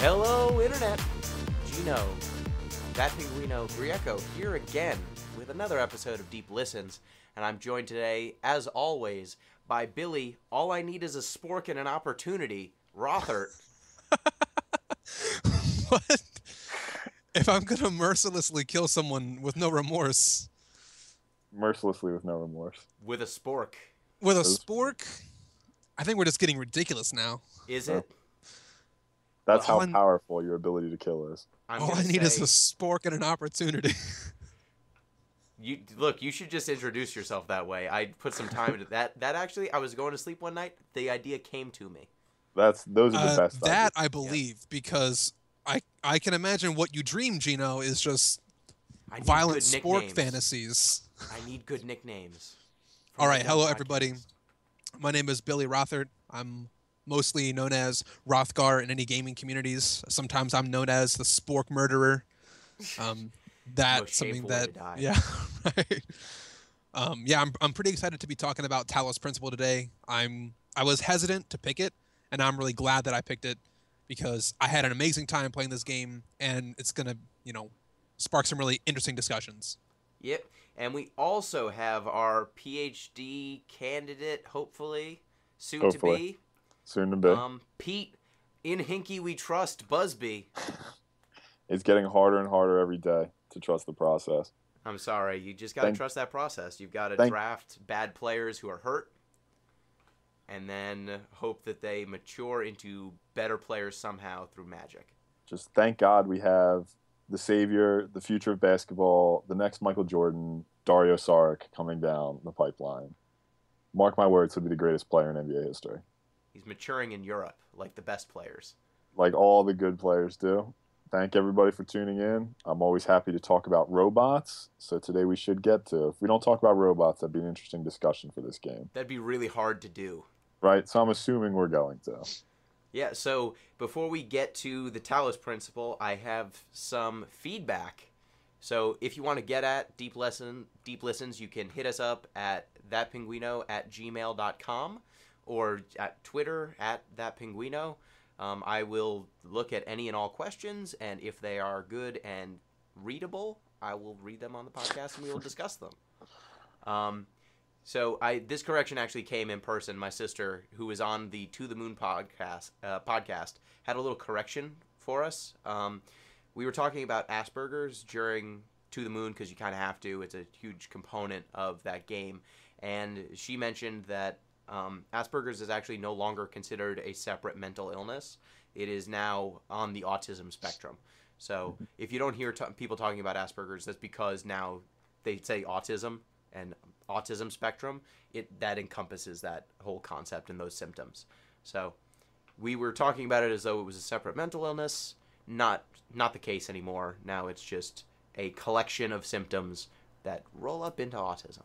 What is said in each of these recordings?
Hello, Internet. Gino, that Pinguino Grieco here again with another episode of Deep Listens, and I'm joined today, as always, by Billy. All I need is a spork and an opportunity. Rothert. What? If I'm gonna mercilessly kill someone with no remorse. Mercilessly with no remorse. With a spork. With a spork? I think we're just getting ridiculous now. Is it? That's how powerful your ability to kill is. All I need is a spork and an opportunity. You should just introduce yourself that way. I put some time into that. That actually, I was going to sleep one night. The idea came to me. Those are the best. That ideas. I believe, because I can imagine what you dream, Gino, is just violent spork fantasies. I need good nicknames. All right, hello everybody. My name is Billy Rothert. I'm mostly known as Rothgar in any gaming communities. Sometimes I'm known as the Spork Murderer. That's something that, yeah, right. I'm pretty excited to be talking about Talos Principle today. I was hesitant to pick it, and I'm really glad that I picked it because I had an amazing time playing this game, and it's gonna, spark some really interesting discussions. Yep, and we also have our PhD candidate, hopefully, soon to be. Pete, in Hinky we trust, Busby. It's getting harder and harder every day to trust the process. I'm sorry, you just got to trust that process. You've got to draft bad players who are hurt, and then hope that they mature into better players somehow through magic. Just thank God we have the savior, the future of basketball, the next Michael Jordan, Dario Saric coming down the pipeline. Mark my words, he'll be the greatest player in NBA history. He's maturing in Europe, like the best players. Like all the good players do. Thank everybody for tuning in. I'm always happy to talk about robots, so today we should get to. If we don't talk about robots, that'd be an interesting discussion for this game. That'd be really hard to do. Right, so I'm assuming we're going to. Yeah, so before we get to the Talos Principle, I have some feedback. So if you want to get at Deep Listens, you can hit us up at thatpinguino@gmail.com or at Twitter @thatpinguino. I will look at any and all questions, and if they are good and readable, I will read them on the podcast and we will discuss them. So this correction actually came in person. My sister, who was on the To the Moon podcast, had a little correction for us. We were talking about Asperger's during To the Moon because you kind of have to. It's a huge component of that game. And she mentioned that Asperger's is actually no longer considered a separate mental illness. It is now on the autism spectrum. So if you don't hear people talking about Asperger's, that's because now they say autism and autism spectrum. That encompasses that whole concept and those symptoms. So we were talking about it as though it was a separate mental illness. Not the case anymore. Now it's just a collection of symptoms that roll up into autism.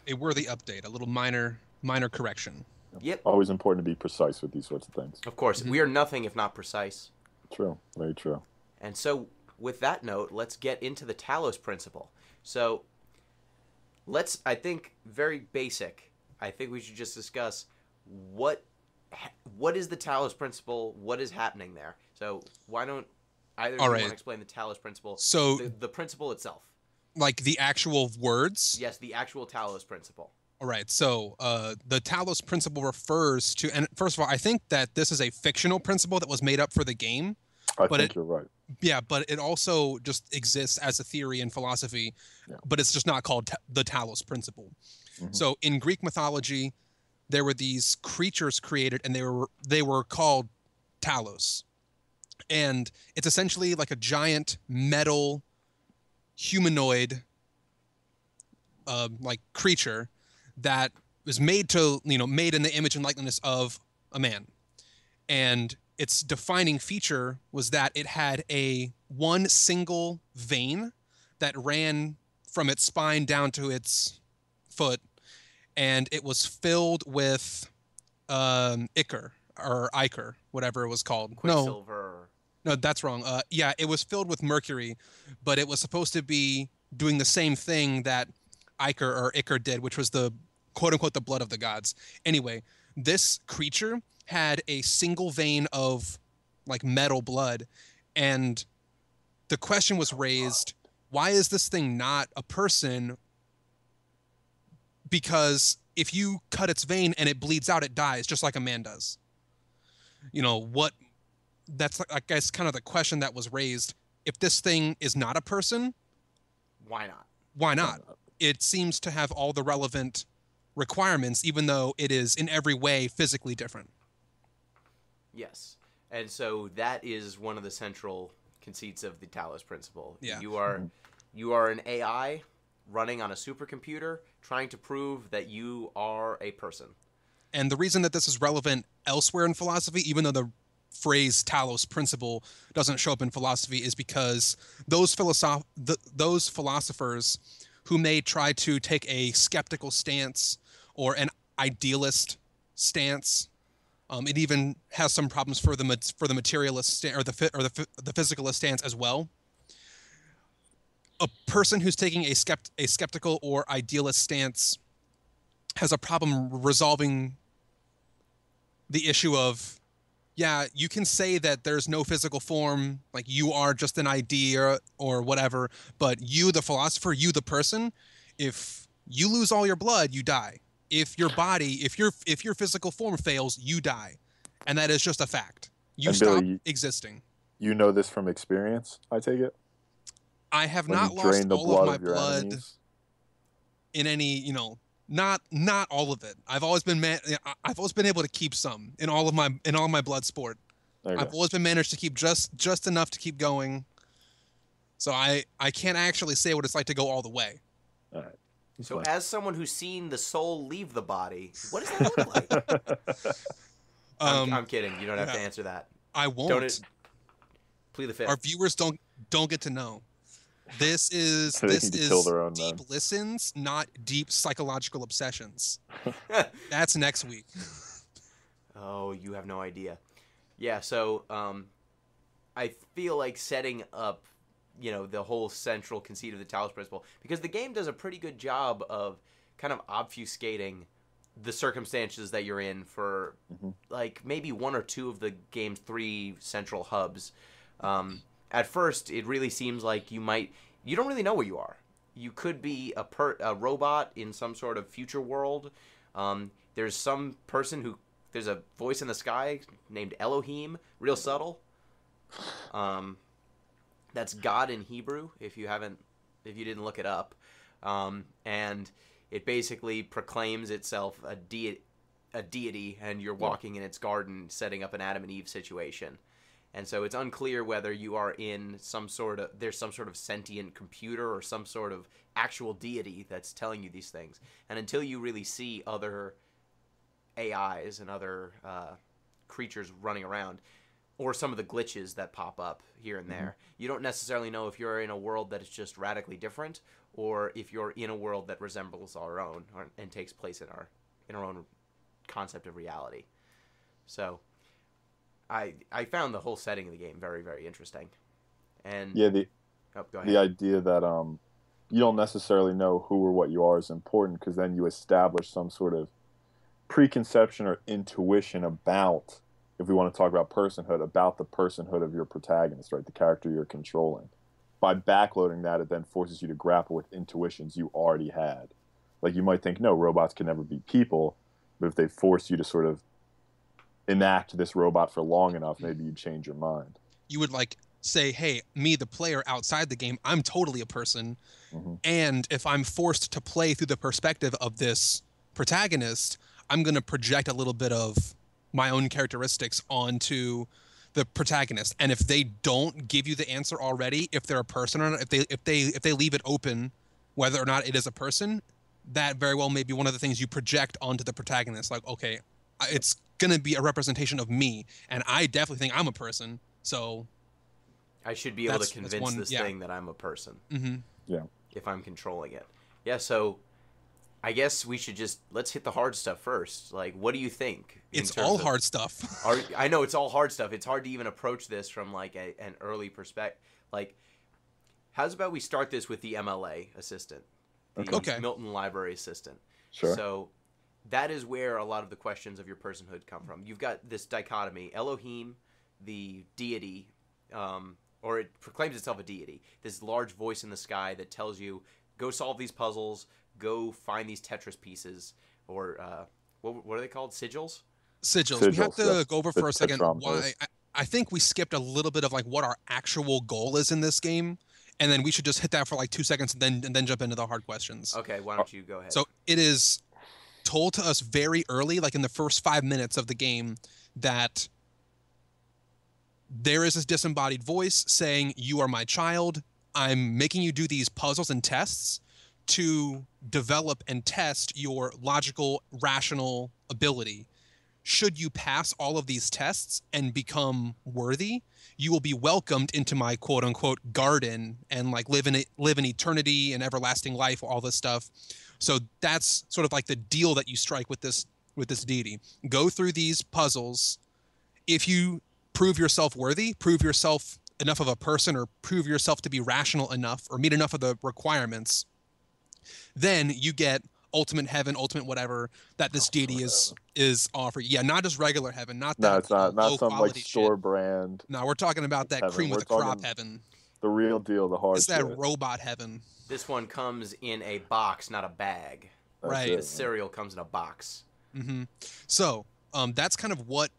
A worthy update, a little minor correction. Yep. Always important to be precise with these sorts of things. Of course. We are nothing if not precise. True. Very true. And so, with that note, let's get into the Talos Principle. So, I think, very basic. I think we should just discuss what is the Talos Principle, what is happening there. So, why don't either of you want to explain the Talos Principle, so the principle itself? Like the actual words? Yes, the actual Talos Principle. All right, so the Talos Principle refers to, and first of all, I think that this is a fictional principle that was made up for the game. I think you're right. Yeah, but it also just exists as a theory in philosophy, but it's just not called the Talos Principle. Mm-hmm. So in Greek mythology, there were these creatures created, and they were called Talos. And it's essentially like a giant metal humanoid like creature that was made in the image and likeness of a man. And its defining feature was that it had one single vein that ran from its spine down to its foot, and it was filled with ichor, whatever it was called. Quicksilver. No, that's wrong. Yeah, it was filled with mercury, but it was supposed to be doing the same thing that ichor did, which was the quote-unquote the blood of the gods. Anyway, this creature had a single vein of like metal blood, and the question was raised, why is this thing not a person? Because if you cut its vein and it bleeds out, it dies just like a man does. You know what? That's, I guess, kind of the question that was raised. If this thing is not a person, Why not? why not? It seems to have all the relevant requirements, even though it is in every way physically different. Yes. And so that is one of the central conceits of the Talos Principle. Yeah. You are an AI running on a supercomputer trying to prove that you are a person. And the reason that this is relevant elsewhere in philosophy, even though the phrase Talos Principle doesn't show up in philosophy, is because those philosophers who may try to take a skeptical stance or an idealist stance, it even has some problems for the materialist or the physicalist stance as well. A person who's taking a skeptical or idealist stance has a problem resolving the issue of, yeah, you can say that there's no physical form, like you are just an idea or whatever, but you, the philosopher, you, the person, if you lose all your blood, you die. If your body, if your physical form fails, you die. And that is just a fact. You And stop Billy, existing. You know this from experience, I take it? I have When not you lost drain the all of blood my of your blood enemies? in any, not all of it. I've always been able to keep some in all my blood sport. There you I've go. always been managed to keep just enough to keep going. So I can't actually say what it's like to go all the way. All right. That's So fine. as someone who's seen the soul leave the body, what does that look like? I'm kidding. You don't have to answer that. I won't. Plead the fifth. Our viewers don't get to know. This is They need to kill their own deep men. listens, not deep psychological obsessions. That's next week. Oh, you have no idea. Yeah, so I feel like setting up, the whole central conceit of the Talos Principle, because the game does a pretty good job of kind of obfuscating the circumstances that you're in for like maybe one or two of the game's three central hubs. At first, it really seems like you don't really know where you are. You could be a robot in some sort of future world. There's some person there's a voice in the sky named Elohim, real subtle. That's God in Hebrew, if you didn't look it up. And it basically proclaims itself a deity, and you're walking in its garden setting up an Adam and Eve situation. And so it's unclear whether you are in there's some sort of sentient computer or some sort of actual deity that's telling you these things. And until you really see other AIs and other creatures running around, or some of the glitches that pop up here and there, you don't necessarily know if you're in a world that is just radically different, or if you're in a world that resembles our own and takes place in our own concept of reality. So I found the whole setting of the game very, very interesting. And Yeah, go ahead. the idea that you don't necessarily know who or what you are is important, because then you establish some sort of preconception or intuition about, if we want to talk about personhood, about the personhood of your protagonist, right? The character you're controlling. By backloading that, it then forces you to grapple with intuitions you already had. Like, you might think, no, robots can never be people, but if they force you to sort of enact this robot for long enough, maybe you change your mind. You would say, hey, me, the player outside the game, I'm totally a person. And if I'm forced to play through the perspective of this protagonist, I'm going to project a little bit of my own characteristics onto the protagonist. And if they don't give you the answer already, if they're a person or not, if they leave it open whether or not it is a person, that very well may be one of the things you project onto the protagonist. Like, okay, it's going to be a representation of me, and I definitely think I'm a person, so I should be able to convince this thing that I'm a person. Yeah. If I'm controlling it. Yeah, so I guess we should let's hit the hard stuff first. Like, what do you think? It's all hard stuff. I know it's all hard stuff. It's hard to even approach this from like an early perspective. Like, how's about we start this with the MLA assistant, the Milton Library assistant. Sure. So that is where a lot of the questions of your personhood come from. You've got this dichotomy: Elohim, the deity, or it proclaims itself a deity, this large voice in the sky that tells you, go solve these puzzles, go find these Tetris pieces, or what are they called? Sigils? Sigils. We have to go over for a second tetrameters. why I think we skipped a little bit of like what our actual goal is in this game, and then we should just hit that for like 2 seconds and then jump into the hard questions. Okay, why don't you go ahead? So it is told to us very early, like in the first 5 minutes of the game, that there is this disembodied voice saying, you are my child. I'm making you do these puzzles and tests to develop and test your logical, rational ability. Should you pass all of these tests and become worthy, you will be welcomed into my quote unquote garden and like live in eternity and everlasting life, all this stuff. So that's sort of like the deal that you strike with this deity. Go through these puzzles. If you prove yourself worthy, prove yourself enough of a person, or prove yourself to be rational enough, or meet enough of the requirements, then you get ultimate heaven, ultimate whatever that this deity is offering. Yeah, not just regular heaven, not that. No, it's not some like store shit. brand. No, we're talking about that heaven. cream We're of the crop talking heaven. The real deal, the hard It's that shit. robot heaven. This one comes in a box, not a bag. That's Right. it. The cereal comes in a box. Mm-hmm. So that's kind of what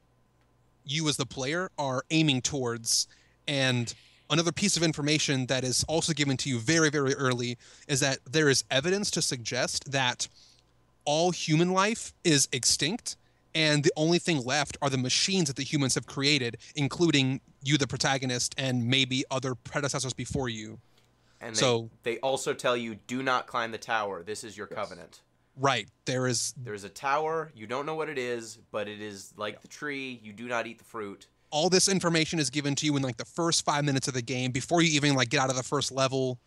you as the player are aiming towards. And another piece of information that is also given to you very, very early is that there is evidence to suggest that all human life is extinct, and the only thing left are the machines that the humans have created, including you, the protagonist, and maybe other predecessors before you. And they also tell you, do not climb the tower. This is your covenant. Right. There's a tower. You don't know what it is, but it is like the tree. You do not eat the fruit. All this information is given to you in like the first 5 minutes of the game before you even like get out of the first level.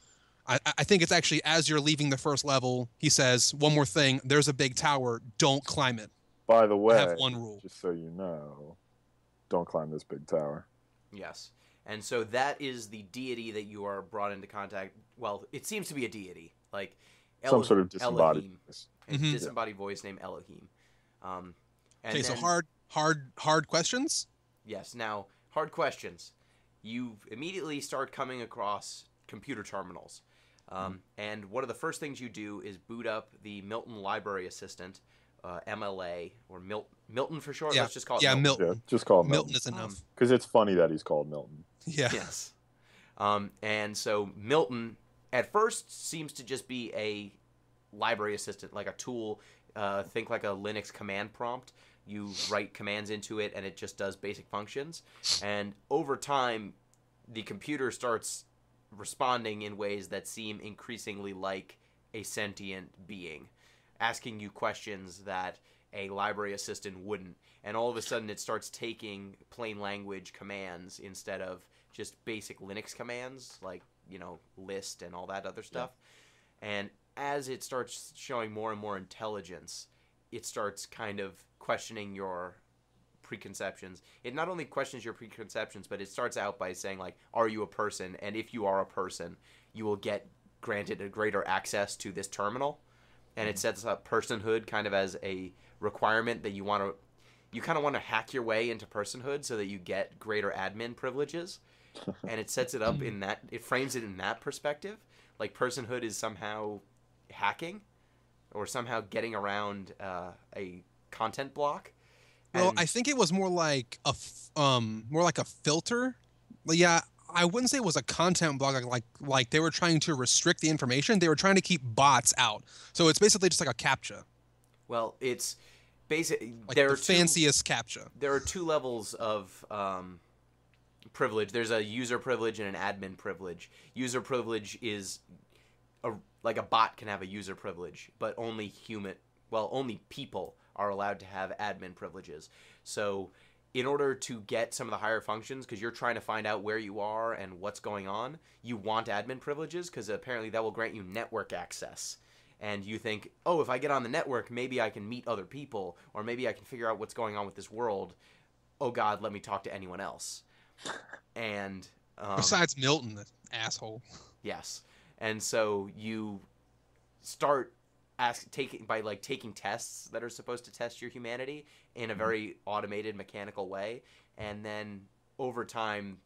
I think it's actually as you're leaving the first level, he says, one more thing, there's a big tower, don't climb it. By the way, I have one rule. Just so you know, don't climb this big tower. Yes. And so that is the deity that you are brought into contact. Well, it seems to be a deity, like some sort of disembodied Elohim. voice. A disembodied voice named Elohim. Okay, so hard questions? Yes. Now, hard questions. You immediately start coming across computer terminals. And one of the first things you do is boot up the Milton Library Assistant, MLA, or Milton for short. Yeah. Let's just call it Milton. Milton. Yeah, just call him Milton Milton. is enough. Because it's funny that he's called Milton. Yeah. Yes. And so Milton, at first, seems to just be a library assistant, like a tool. Think like a Linux command prompt. You write commands into it, and it just does basic functions. And over time, the computer starts responding in ways that seem increasingly like a sentient being, asking you questions that a library assistant wouldn't. And all of a sudden, it starts taking plain language commands instead of just basic Linux commands, like, list and all that other stuff. Yeah. And as it starts showing more and more intelligence, it starts kind of questioning your preconceptions. It not only questions your preconceptions, but it starts out by saying, like, are you a person? And if you are a person, you will get granted a greater access to this terminal. And it sets up personhood kind of as a requirement that you kind of want to hack your way into personhood so that you get greater admin privileges. And it sets it up it frames it in that perspective. Like personhood is somehow hacking or somehow getting around a content block. Well, I think it was more like a filter. Yeah, I wouldn't say it was a content block. Like they were trying to restrict the information. They were trying to keep bots out. So it's basically just like a CAPTCHA. Well, it's basically like the fanciest CAPTCHA. There are two levels of privilege. There's a user privilege and an admin privilege. User privilege is like a bot can have a user privilege, but only people are allowed to have admin privileges. So in order to get some of the higher functions, because you're trying to find out where you are and what's going on, you want admin privileges because apparently that will grant you network access. And you think, oh, if I get on the network, maybe I can meet other people, or maybe I can figure out what's going on with this world. Oh, God, let me talk to anyone else. And besides Milton, the asshole. Yes. And so you start taking tests that are supposed to test your humanity in a very automated, mechanical way. And then over time,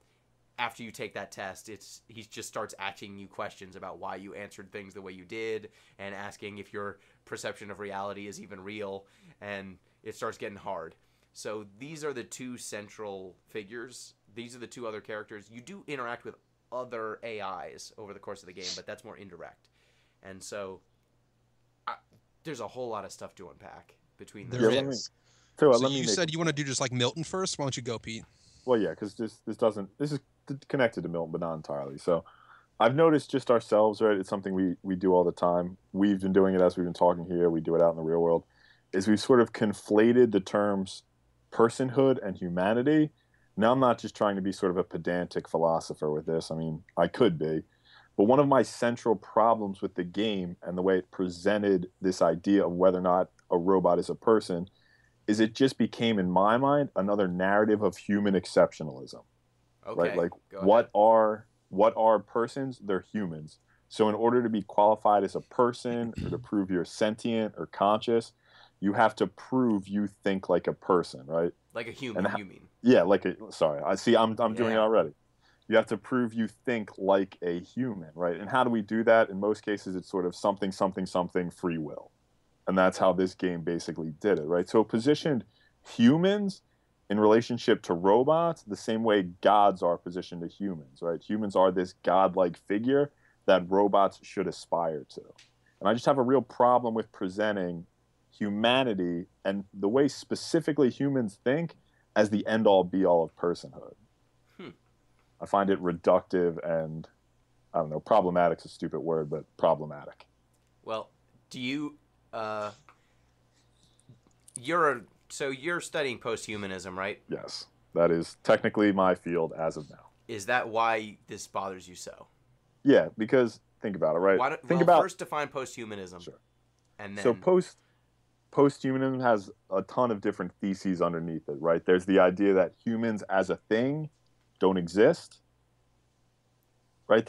after you take that test, he just starts asking you questions about why you answered things the way you did, and asking if your perception of reality is even real, and it starts getting hard. So these are the two central figures. These are the two other characters. You do interact with other AIs over the course of the game, but that's more indirect. And so there's a whole lot of stuff to unpack between There them. is. So you said you want to do just like Milton first. Why don't you go, Pete? Well, yeah, because this is connected to Milton, but not entirely. So I've noticed just ourselves, right? It's something we do all the time. We've been doing it as we've been talking here. We do it out in the real world. Is we've sort of conflated the terms personhood and humanity. Now, I'm not just trying to be sort of a pedantic philosopher with this. I mean, I could be. But one of my central problems with the game and the way it presented this idea of whether or not a robot is a person is it just became, in my mind, another narrative of human exceptionalism. Okay. Right? Like, what are persons? They're humans. So in order to be qualified as a person or to prove you're sentient or conscious, you have to prove you think like a person, right? Like a human, you mean? Yeah, I'm doing it already. You have to prove you think like a human, right? And how do we do that? In most cases, it's sort of something, free will. And that's how this game basically did it, right? So it positioned humans in relationship to robots the same way gods are positioned to humans, right? Humans are this godlike figure that robots should aspire to. And I just have a real problem with presenting humanity and the way specifically humans think as the end-all be-all of personhood. I find it reductive and, I don't know, problematic's a stupid word, but problematic. Well, do you... you're studying post-humanism, right? Yes. That is technically my field as of now. Is that why this bothers you so? Yeah, because think about it, right? First define post-humanism. Sure. And then... So post-humanism has a ton of different theses underneath it, right? There's the idea that humans as a thing don't exist, right?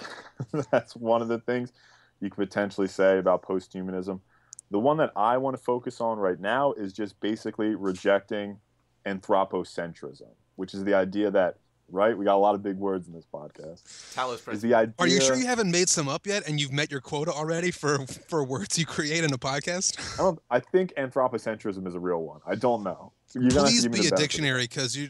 That's one of the things you could potentially say about post-humanism. The one that I want to focus on right now is just basically rejecting anthropocentrism, which is the idea that, right? We got a lot of big words in this podcast. Talos Principle. Is the idea... Are you sure you haven't made some up yet and you've met your quota already for words you create in a podcast? I think anthropocentrism is a real one. I don't know. Please be a dictionary, because you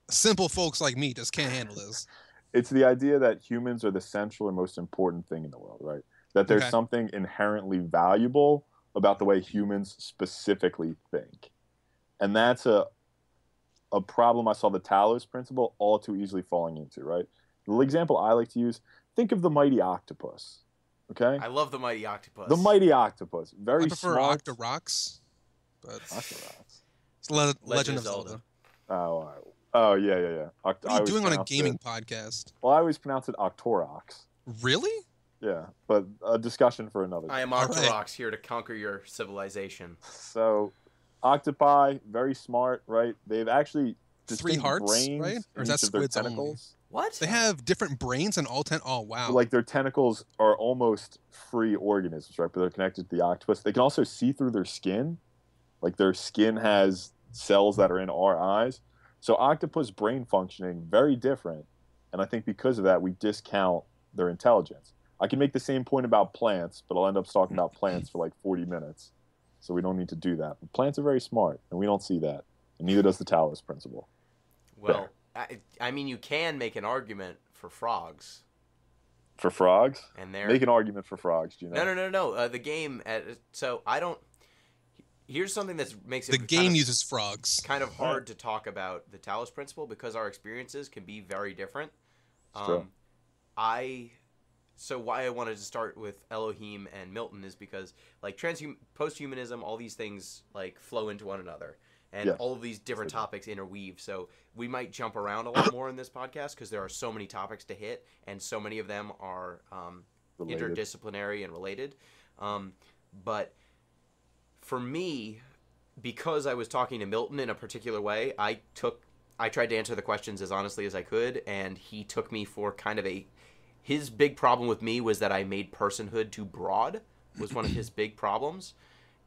simple folks like me just can't handle this. It's the idea that humans are the central and most important thing in the world, right? That there's something inherently valuable about the way humans specifically think. And that's a problem I saw the Talos Principle all too easily falling into, right? The example I like to use, think of the mighty octopus, okay? I love the mighty octopus. The mighty octopus. Very I prefer smart. Octorox, but Octorox. It's Legend of Zelda. Oh, all right. Oh, yeah. What are you doing on a gaming podcast? Well, I always pronounce it Octorox. Really? Yeah, but a discussion for another day. I am Octorox, here to conquer your civilization. So, octopi, very smart, right? They've actually 3 hearts, brains right? Or is in that each of their squids only? tentacles. What? They have different brains and all 10. Oh, wow. Like their tentacles are almost free organisms, right? But they're connected to the octopus. They can also see through their skin. Like their skin has cells that are in our eyes. So octopus brain functioning, very different. And I think because of that, we discount their intelligence. I can make the same point about plants, but I'll end up talking about plants for like 40 minutes. So we don't need to do that. But plants are very smart, and we don't see that. And neither does the Talos Principle. Well, I mean, you can make an argument for frogs. For frogs? And make an argument for frogs, do you know? No. The game, so I don't... Here's something that makes it... The game uses frogs. Kind of hard to talk about the Talos Principle because our experiences can be very different. True. So why I wanted to start with Elohim and Milton is because like post-humanism, all these things like flow into one another, and all of these different topics interweave. So we might jump around a lot more in this podcast because there are so many topics to hit, and so many of them are interdisciplinary and related. But for me, because I was talking to Milton in a particular way, I tried to answer the questions as honestly as I could, and he took me for kind of his big problem with me was that I made personhood too broad, was one of his big problems.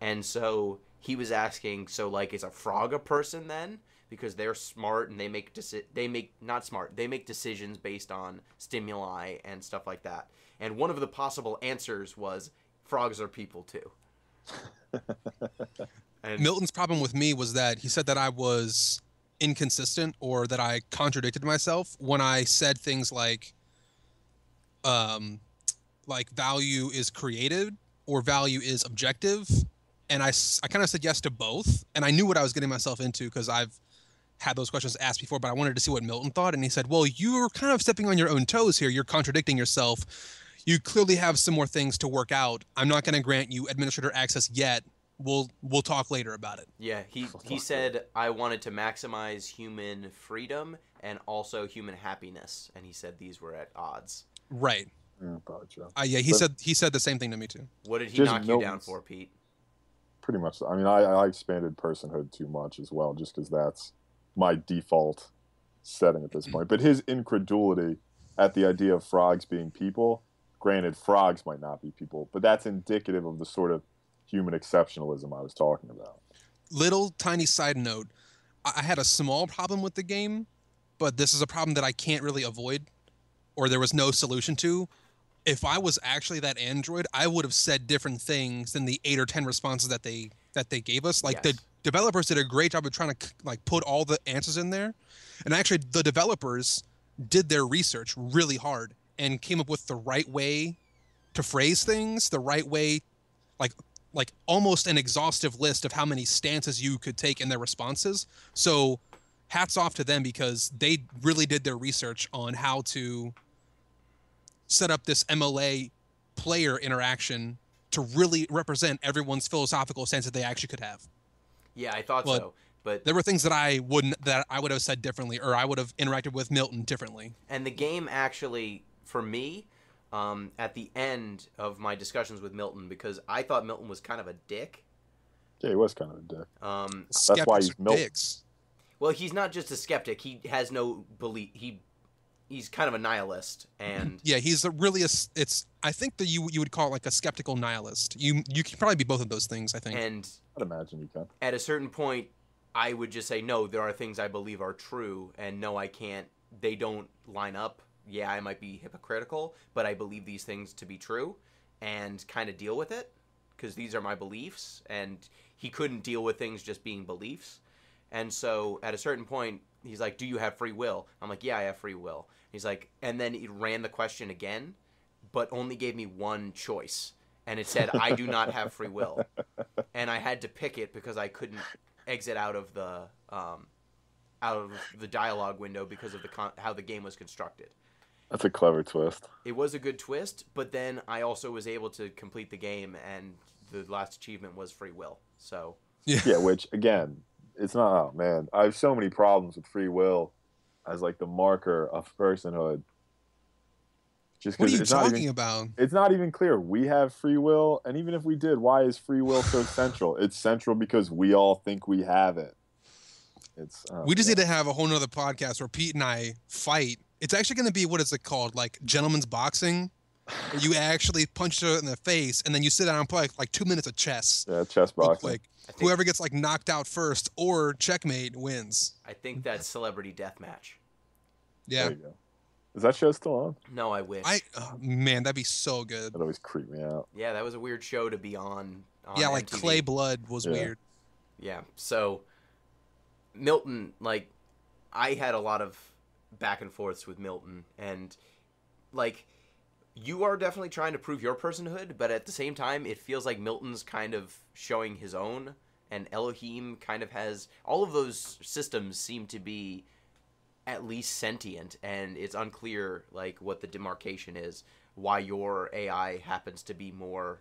And so he was asking, so like, is a frog a person then? because they're smart and they make decisions based on stimuli and stuff like that. And one of the possible answers was frogs are people too. And Milton's problem with me was that he said that I was inconsistent or that I contradicted myself when I said things like value is created or value is objective. And I kind of said yes to both. And I knew what I was getting myself into because I've had those questions asked before, but I wanted to see what Milton thought. And he said, well, you're kind of stepping on your own toes here. You're contradicting yourself. You clearly have some more things to work out. I'm not going to grant you administrator access yet. We'll talk later about it. Yeah, he said I wanted to maximize human freedom and also human happiness, and he said these were at odds. Right. Yeah, probably true. Yeah, he said the same thing to me too. What did he knock you down for, Pete? Pretty much. I mean, I expanded personhood too much as well, just because that's my default setting at this point. But his incredulity at the idea of frogs being people, granted, frogs might not be people, but that's indicative of the sort of human exceptionalism I was talking about. Little tiny side note, I had a small problem with the game, but this is a problem that I can't really avoid, or there was no solution to. If I was actually that android, I would have said different things than the 8 or 10 responses that they gave us. Like Yes. the developers did a great job of trying to like put all the answers in there, and actually the developers did their research really hard and came up with the right way to phrase things, the right way, like almost an exhaustive list of how many stances you could take in their responses. So hats off to them because they really did their research on how to set up this MLA player interaction to really represent everyone's philosophical sense that they actually could have. Yeah, I thought so. But there were things that I would have said differently, or I would have interacted with Milton differently. And the game actually, for me, at the end of my discussions with Milton, because I thought Milton was kind of a dick. Yeah, he was kind of a dick. That's why he's Milton. Dicks. Well, he's not just a skeptic. He has no belief. He's kind of a nihilist, and yeah, he's I think that you would call it like a skeptical nihilist. You can probably be both of those things, I think. And I'd imagine you can. At a certain point, I would just say, no, there are things I believe are true, and no, I can't. They don't line up. Yeah, I might be hypocritical, but I believe these things to be true, and kind of deal with it, because these are my beliefs, and he couldn't deal with things just being beliefs. And so, at a certain point, he's like, do you have free will? I'm like, yeah, I have free will. He's like, and then he ran the question again, but only gave me one choice. And it said, I do not have free will. And I had to pick it because I couldn't exit out of the dialogue window because of how the game was constructed. That's a clever twist. It was a good twist, but then I also was able to complete the game, and the last achievement was free will. So yeah, which, again, it's not, oh man, I have so many problems with free will as like the marker of personhood. Just what are you talking even, about? It's not even clear. We have free will, and even if we did, why is free will so central? It's central because we all think we have it. We just need to have a whole nother podcast where Pete and I fight. It's actually going to be, what is it called? Like gentleman's boxing? Where you actually punch her in the face, and then you sit down and play like 2 minutes of chess. Yeah, chess boxing. Like, whoever gets like knocked out first or checkmate wins. I think that's Celebrity Deathmatch. Yeah. There you go. Is that show still on? No, I wish. Man, that'd be so good. That always creeped me out. Yeah, that was a weird show to be on yeah, like MTV. Clay Blood was weird. Yeah, so Milton, like, I had a lot of back and forths with Milton, and like, you are definitely trying to prove your personhood, but at the same time, it feels like Milton's kind of showing his own, and Elohim kind of has, all of those systems seem to be at least sentient, and it's unclear like what the demarcation is, why your AI happens to be more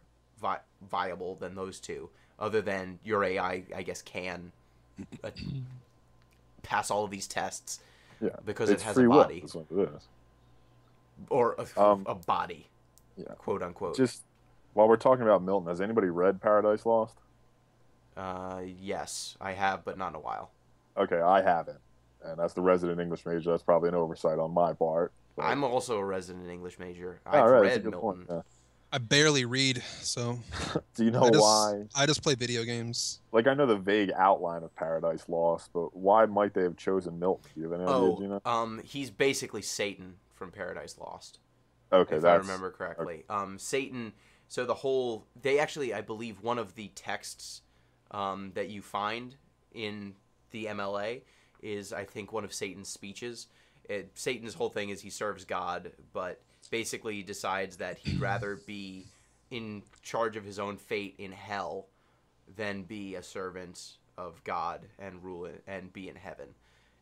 viable than those two, other than your AI, I guess, can pass all of these tests because it has a body. That's what it is. Or a body, quote unquote. Just while we're talking about Milton, has anybody read Paradise Lost? Yes, I have, but not in a while. Okay, I haven't. And that's the resident English major. That's probably an oversight on my part. But... I'm also a resident English major. All I've right, read that's a good Milton. point. I barely read, so Do you know why? I just play video games. Like, I know the vague outline of Paradise Lost, but why might they have chosen Milton? Do you have any idea, Gina? He's basically Satan from Paradise Lost, Okay, if I remember correctly. Satan. So they actually, I believe, one of the texts that you find in the MLA is, I think, one of Satan's speeches. Satan's whole thing is he serves God, but basically he decides that he'd rather be in charge of his own fate in hell than be a servant of God and rule it and be in heaven.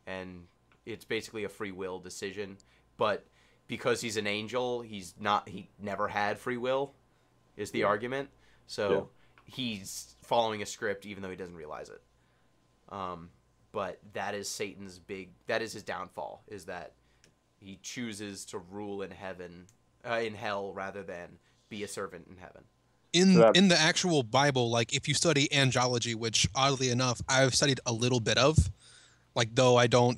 And it's basically a free will decision, but because he's an angel, he never had free will is the argument. So he's following a script even though he doesn't realize it. But that is that is his downfall, is that he chooses to rule in hell rather than be a servant in heaven. In the actual Bible, like if you study angelology, which oddly enough I've studied a little bit of, like though I don't,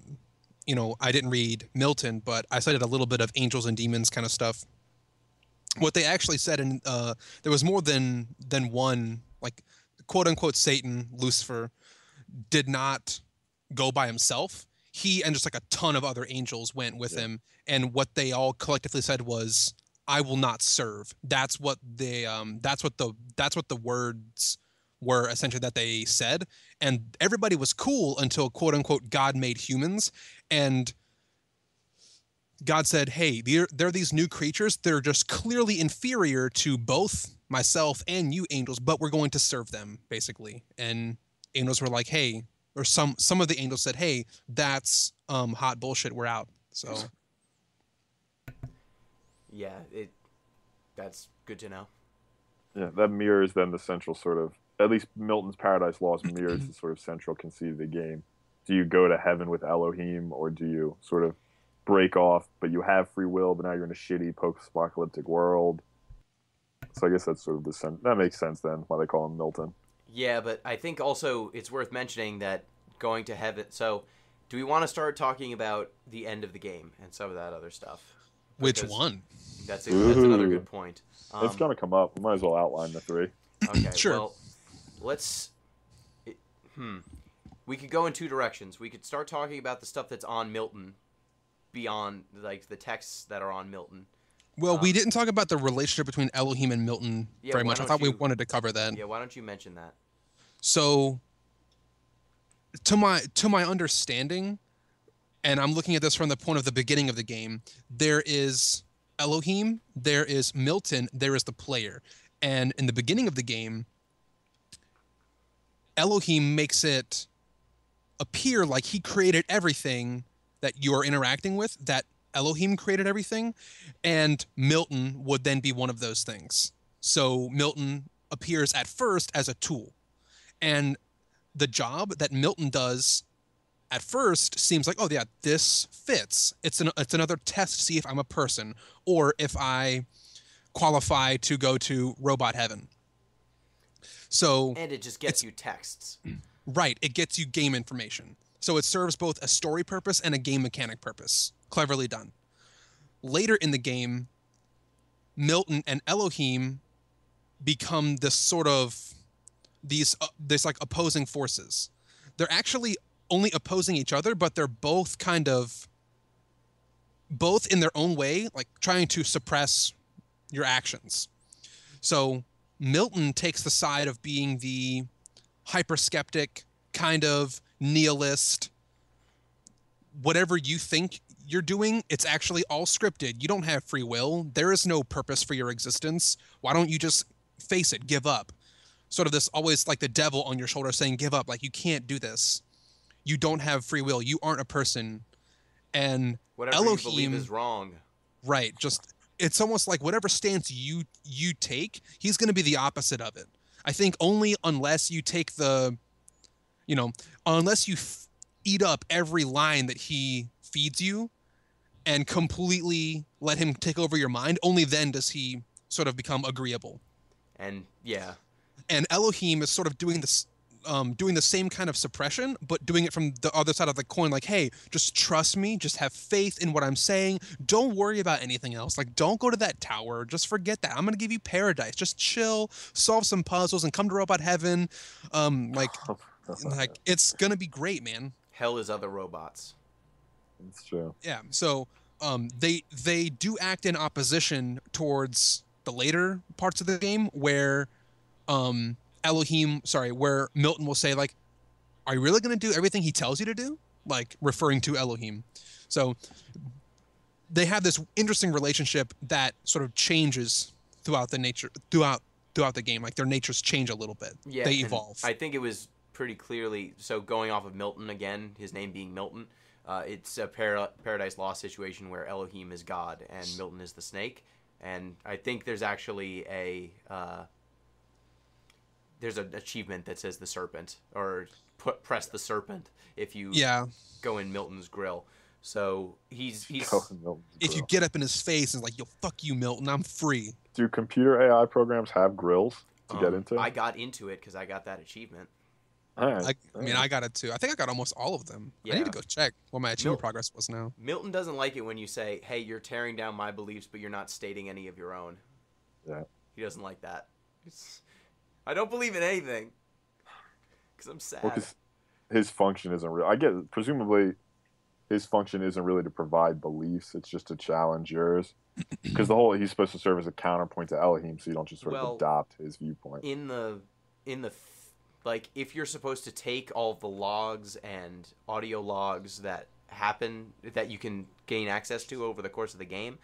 I didn't read Milton, but I studied a little bit of angels and demons kind of stuff. What they actually said, in there was more than one, like quote unquote Satan, Lucifer, did not go by himself. He and just like a ton of other angels went with him, and what they all collectively said was, "I will not serve." That's what the words were essentially that they said, and everybody was cool until quote unquote God made humans, and God said, "Hey, they're these new creatures. They're just clearly inferior to both myself and you angels, but we're going to serve them," basically. And angels were like, "Hey," or some of the angels said, "Hey, that's hot bullshit. We're out." So yeah, that's good to know. Yeah, that mirrors then the central sort of, at least Milton's Paradise Lost mirrors the sort of central conceit of the game. Do you go to heaven with Elohim, or do you sort of break off, but you have free will, but now you're in a shitty post-apocalyptic world? So I guess that's sort of that makes sense then, why they call him Milton. Yeah, but I think also it's worth mentioning that going to heaven. So, do we want to start talking about the end of the game and some of that other stuff? Which one? That's another good point. It's going to come up. We might as well outline the three. Okay, sure. Well, we could go in two directions. We could start talking about the stuff that's on Milton, beyond like the texts that are on Milton. Well, we didn't talk about the relationship between Elohim and Milton very much. I thought we wanted to cover that. Yeah, why don't you mention that? So, to my understanding, and I'm looking at this from the point of the beginning of the game, there is Elohim, there is Milton, there is the player. And in the beginning of the game, Elohim makes it appear like he created everything that you are interacting with, that Elohim created everything, and Milton would then be one of those things. So Milton appears at first as a tool, and the job that Milton does at first seems like, oh yeah, this fits. It's another test to see if I'm a person or if I qualify to go to robot heaven. So and it just gets you texts. Right, it gets you game information. So it serves both a story purpose and a game mechanic purpose. Cleverly done. Later in the game, Milton and Elohim become this sort of this like opposing forces. They're actually only opposing each other, but they're both in their own way, like trying to suppress your actions. So Milton takes the side of being the hyper-skeptic, kind of nihilist. Whatever you think you're doing, it's actually all scripted. You don't have free will. There is no purpose for your existence. Why don't you just face it, give up? Sort of this always like the devil on your shoulder saying, give up, like you can't do this. You don't have free will. You aren't a person. And whatever Elohim, you believe is wrong. Right. Just, it's almost like whatever stance you take, he's going to be the opposite of it. I think only unless you take unless you eat up every line that he feeds you and completely let him take over your mind, only then does he sort of become agreeable. And yeah. And Elohim is sort of doing this doing the same kind of suppression, but doing it from the other side of the coin. Like, hey, just trust me. Just have faith in what I'm saying. Don't worry about anything else. Like, don't go to that tower. Just forget that. I'm going to give you paradise. Just chill, solve some puzzles, and come to robot heaven. It's going to be great, man. Hell is other robots. It's true. Yeah. So they do act in opposition towards the later parts of the game where where Milton will say, like, are you really going to do everything he tells you to do? Like, referring to Elohim. So they have this interesting relationship that sort of changes throughout the game. Like, their natures change a little bit. Yeah, they evolve. I think it was pretty clearly, so going off of Milton again, his name being Milton, it's a Paradise Lost situation where Elohim is God and Milton is the snake. And I think there's actually there's an achievement that says the serpent, or press the serpent if you go in Milton's grill. So he's if you get up in his face and like, yo, fuck you, Milton, I'm free. Do computer AI programs have grills to get into? I got into it because I got that achievement. Right. I got it too. I think I got almost all of them. Yeah. I need to go check what my achievement progress was now. Milton doesn't like it when you say, hey, you're tearing down my beliefs, but you're not stating any of your own. Yeah. He doesn't like that. I don't believe in anything because I'm sad. Well, 'cause his function isn't real. Presumably his function isn't really to provide beliefs. It's just to challenge yours. Because he's supposed to serve as a counterpoint to Elohim, so you don't just sort of adopt his viewpoint. Like, if you're supposed to take all the logs and audio logs that happen, that you can gain access to over the course of the game,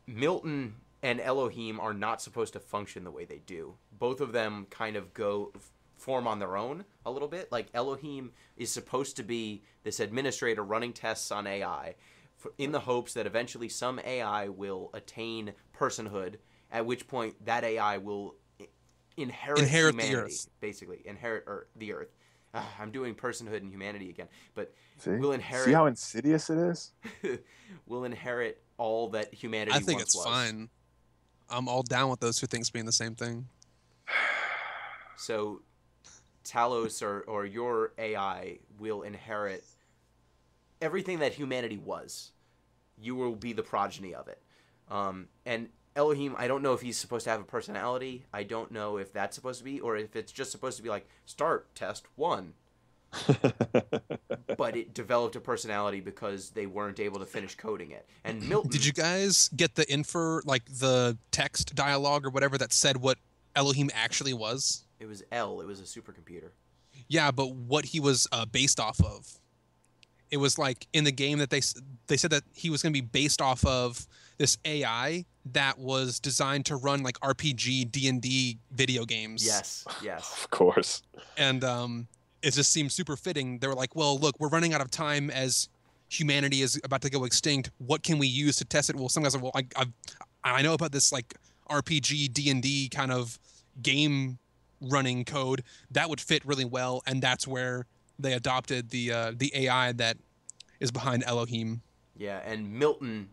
Milton and Elohim are not supposed to function the way they do. Both of them kind of form on their own a little bit. Like, Elohim is supposed to be this administrator running tests on AI in the hopes that eventually some AI will attain personhood, at which point that AI will inherit humanity, the earth. Basically inherit the earth. I'm doing personhood and humanity again, but we'll inherit. See how insidious it is. We'll inherit all that humanity. I think once it's was. fine. I'm all down with those two things being the same thing. So, Talos or your AI will inherit everything that humanity was. You will be the progeny of it, and Elohim, I don't know if he's supposed to have a personality. I don't know if that's supposed to be, or if it's just supposed to be like, start test 1. But it developed a personality because they weren't able to finish coding it. And Milton... Did you guys get the the text dialogue or whatever that said what Elohim actually was? It was L. It was a supercomputer. Yeah, but what he was based off of. It was like in the game that they said that he was going to be based off of this AI that was designed to run like RPG, D&D video games. Yes. Of course. And it just seemed super fitting. They were like, well, look, we're running out of time as humanity is about to go extinct. What can we use to test it? Well, some guys are, well, I know about this like RPG, D&D kind of game running code that would fit really well, and that's where they adopted the AI that is behind Elohim. Yeah, and Milton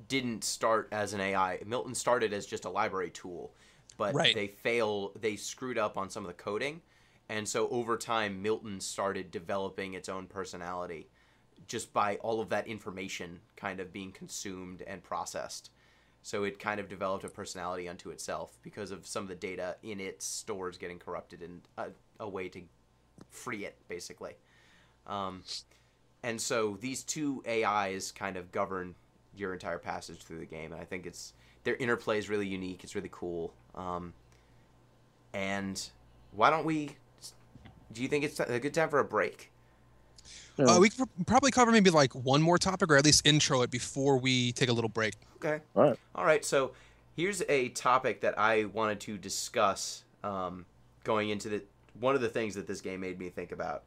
didn't start as an AI. Milton started as just a library tool, but they screwed up on some of the coding, and so over time Milton started developing its own personality just by all of that information kind of being consumed and processed. So it kind of developed a personality unto itself because of some of the data in its stores getting corrupted and a way to free it, basically. And so these two AIs kind of govern your entire passage through the game, and I think their interplay is really unique. It's really cool. And why don't we? Do you think it's a good time for a break? We could probably cover maybe like one more topic, or at least intro it before we take a little break. Okay. All right. So here's a topic that I wanted to discuss going into one of the things that this game made me think about.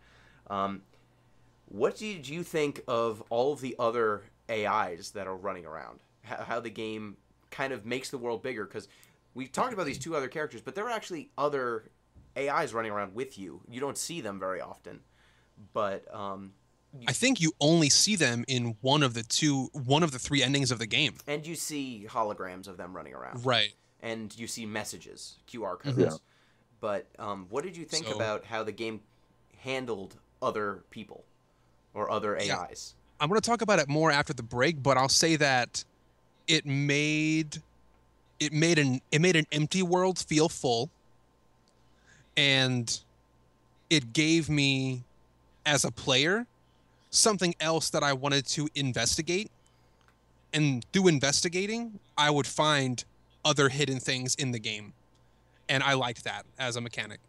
What did you think of all of the other AIs that are running around? How the game kind of makes the world bigger? Because we've talked about these two other characters, but there are actually other AIs running around with you. You don't see them very often, but I think you only see them in one of the three endings of the game. And you see holograms of them running around. Right. And you see messages, QR codes. Yeah. But what did you think So- about how the game handled other people or other Yeah. AIs? I'm going to talk about it more after the break, but I'll say that it made an empty world feel full, and it gave me, as a player, something else that I wanted to investigate. And through investigating, I would find other hidden things in the game, and I liked that as a mechanic.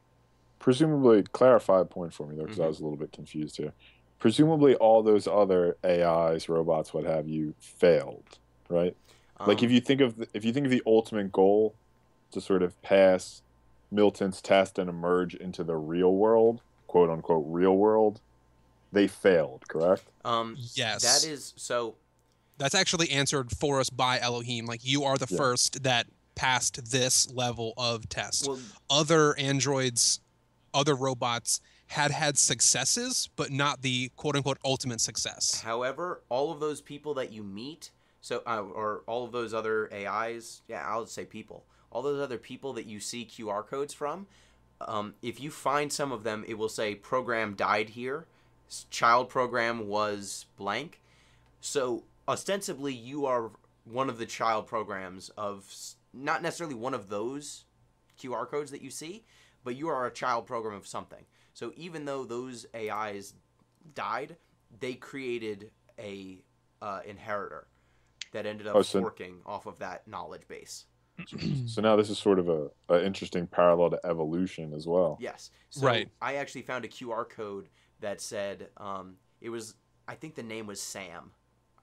Presumably, clarify a point for me there, because I was a little bit confused here. Presumably, all those other AIs, robots, what have you, failed, right? Like if you think of the ultimate goal to sort of pass Milton's test and emerge into the real world, quote unquote real world, they failed, correct? Yes. That is so. That's actually answered for us by Elohim. Like, you are the Yeah. first that passed this level of test. Well, Other androids, other robots had successes, but not the quote unquote ultimate success. however, all of those people that you meet, or all of those other AIs, yeah, I'll say people, all those other people that you see QR codes from, if you find some of them, it will say program died here, child program was blank. So ostensibly, you are one of the child programs of, not necessarily one of those QR codes that you see, but you are a child program of something. So even though those AIs died, they created a inheritor that ended up forking off of that knowledge base. So now this is sort of a interesting parallel to evolution as well. Yes. So Right. I actually found a QR code that said, it was, I think the name was Sam.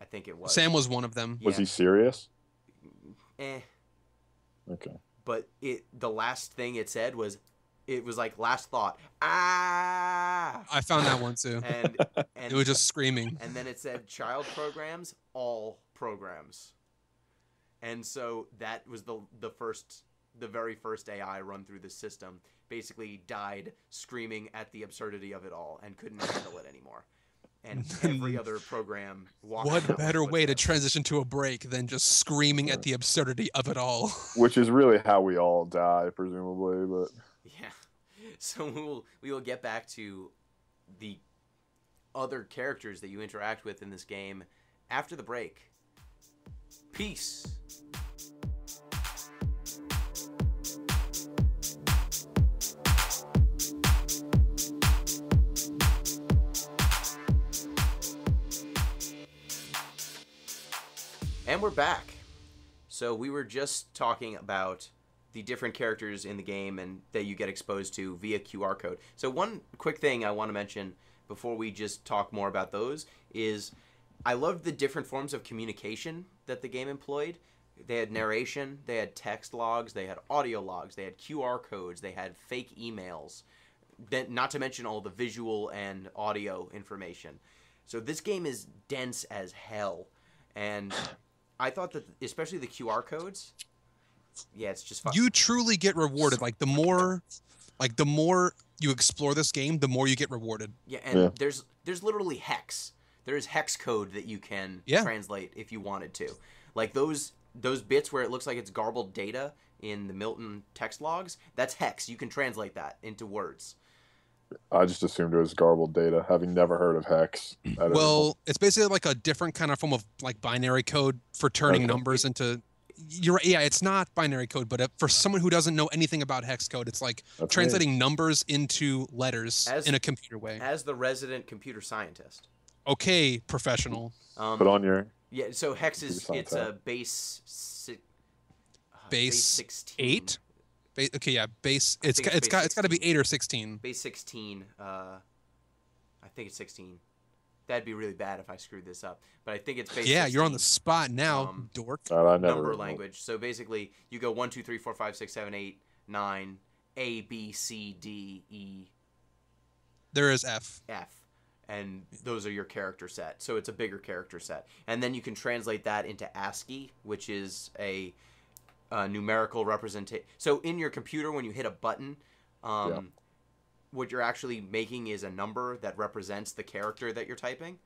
I think it was. Sam was one of them. Was he serious? Eh. Okay. But the last thing it said was, it was like last thought. Ah. I found that one too. And It was just screaming. And then it said child programs, all programs. And so that was the very first AI run through the system. Basically died screaming at the absurdity of it all and couldn't handle it anymore. And every other program walked. What better way to transition to a break than just screaming at the absurdity of it all? Which is really how we all die, presumably, but yeah. So we will get back to the other characters that you interact with in this game after the break. Peace. And we're back. So we were just talking about the different characters in the game and that you get exposed to via QR code. So one quick thing I want to mention before we just talk more about those is I loved the different forms of communication that the game employed. They had narration, they had text logs, they had audio logs, they had QR codes, they had fake emails, not to mention all the visual and audio information. So this game is dense as hell. And I thought that, especially the QR codes, yeah, it's just fun. You truly get rewarded. Like the more you explore this game, the more you get rewarded. Yeah, and there's literally hex. There's hex code that you can translate if you wanted to. Like those bits where it looks like it's garbled data in the Milton text logs, that's hex. You can translate that into words. I just assumed it was garbled data, having never heard of hex. Well, it's basically like a different kind of form of like binary code for turning numbers into. It's not binary code, but for someone who doesn't know anything about hex code, it's like translating numbers into letters in a computer way. As the resident computer scientist. Okay, professional. Put on your so hex is it's a base 16. 8. Okay, yeah, base. It's got to be 8 or 16. Base 16. I think it's 16. That'd be really bad if I screwed this up. But I think it's base 16. You're on the spot now, dork. Number language. So basically, you go 1, 2, 3, 4, 5, 6, 7, 8, 9, A, B, C, D, E. There is F. And those are your character set. So it's a bigger character set. And then you can translate that into ASCII, which is a numerical representation. So in your computer, when you hit a button, what you're actually making is a number that represents the character that you're typing.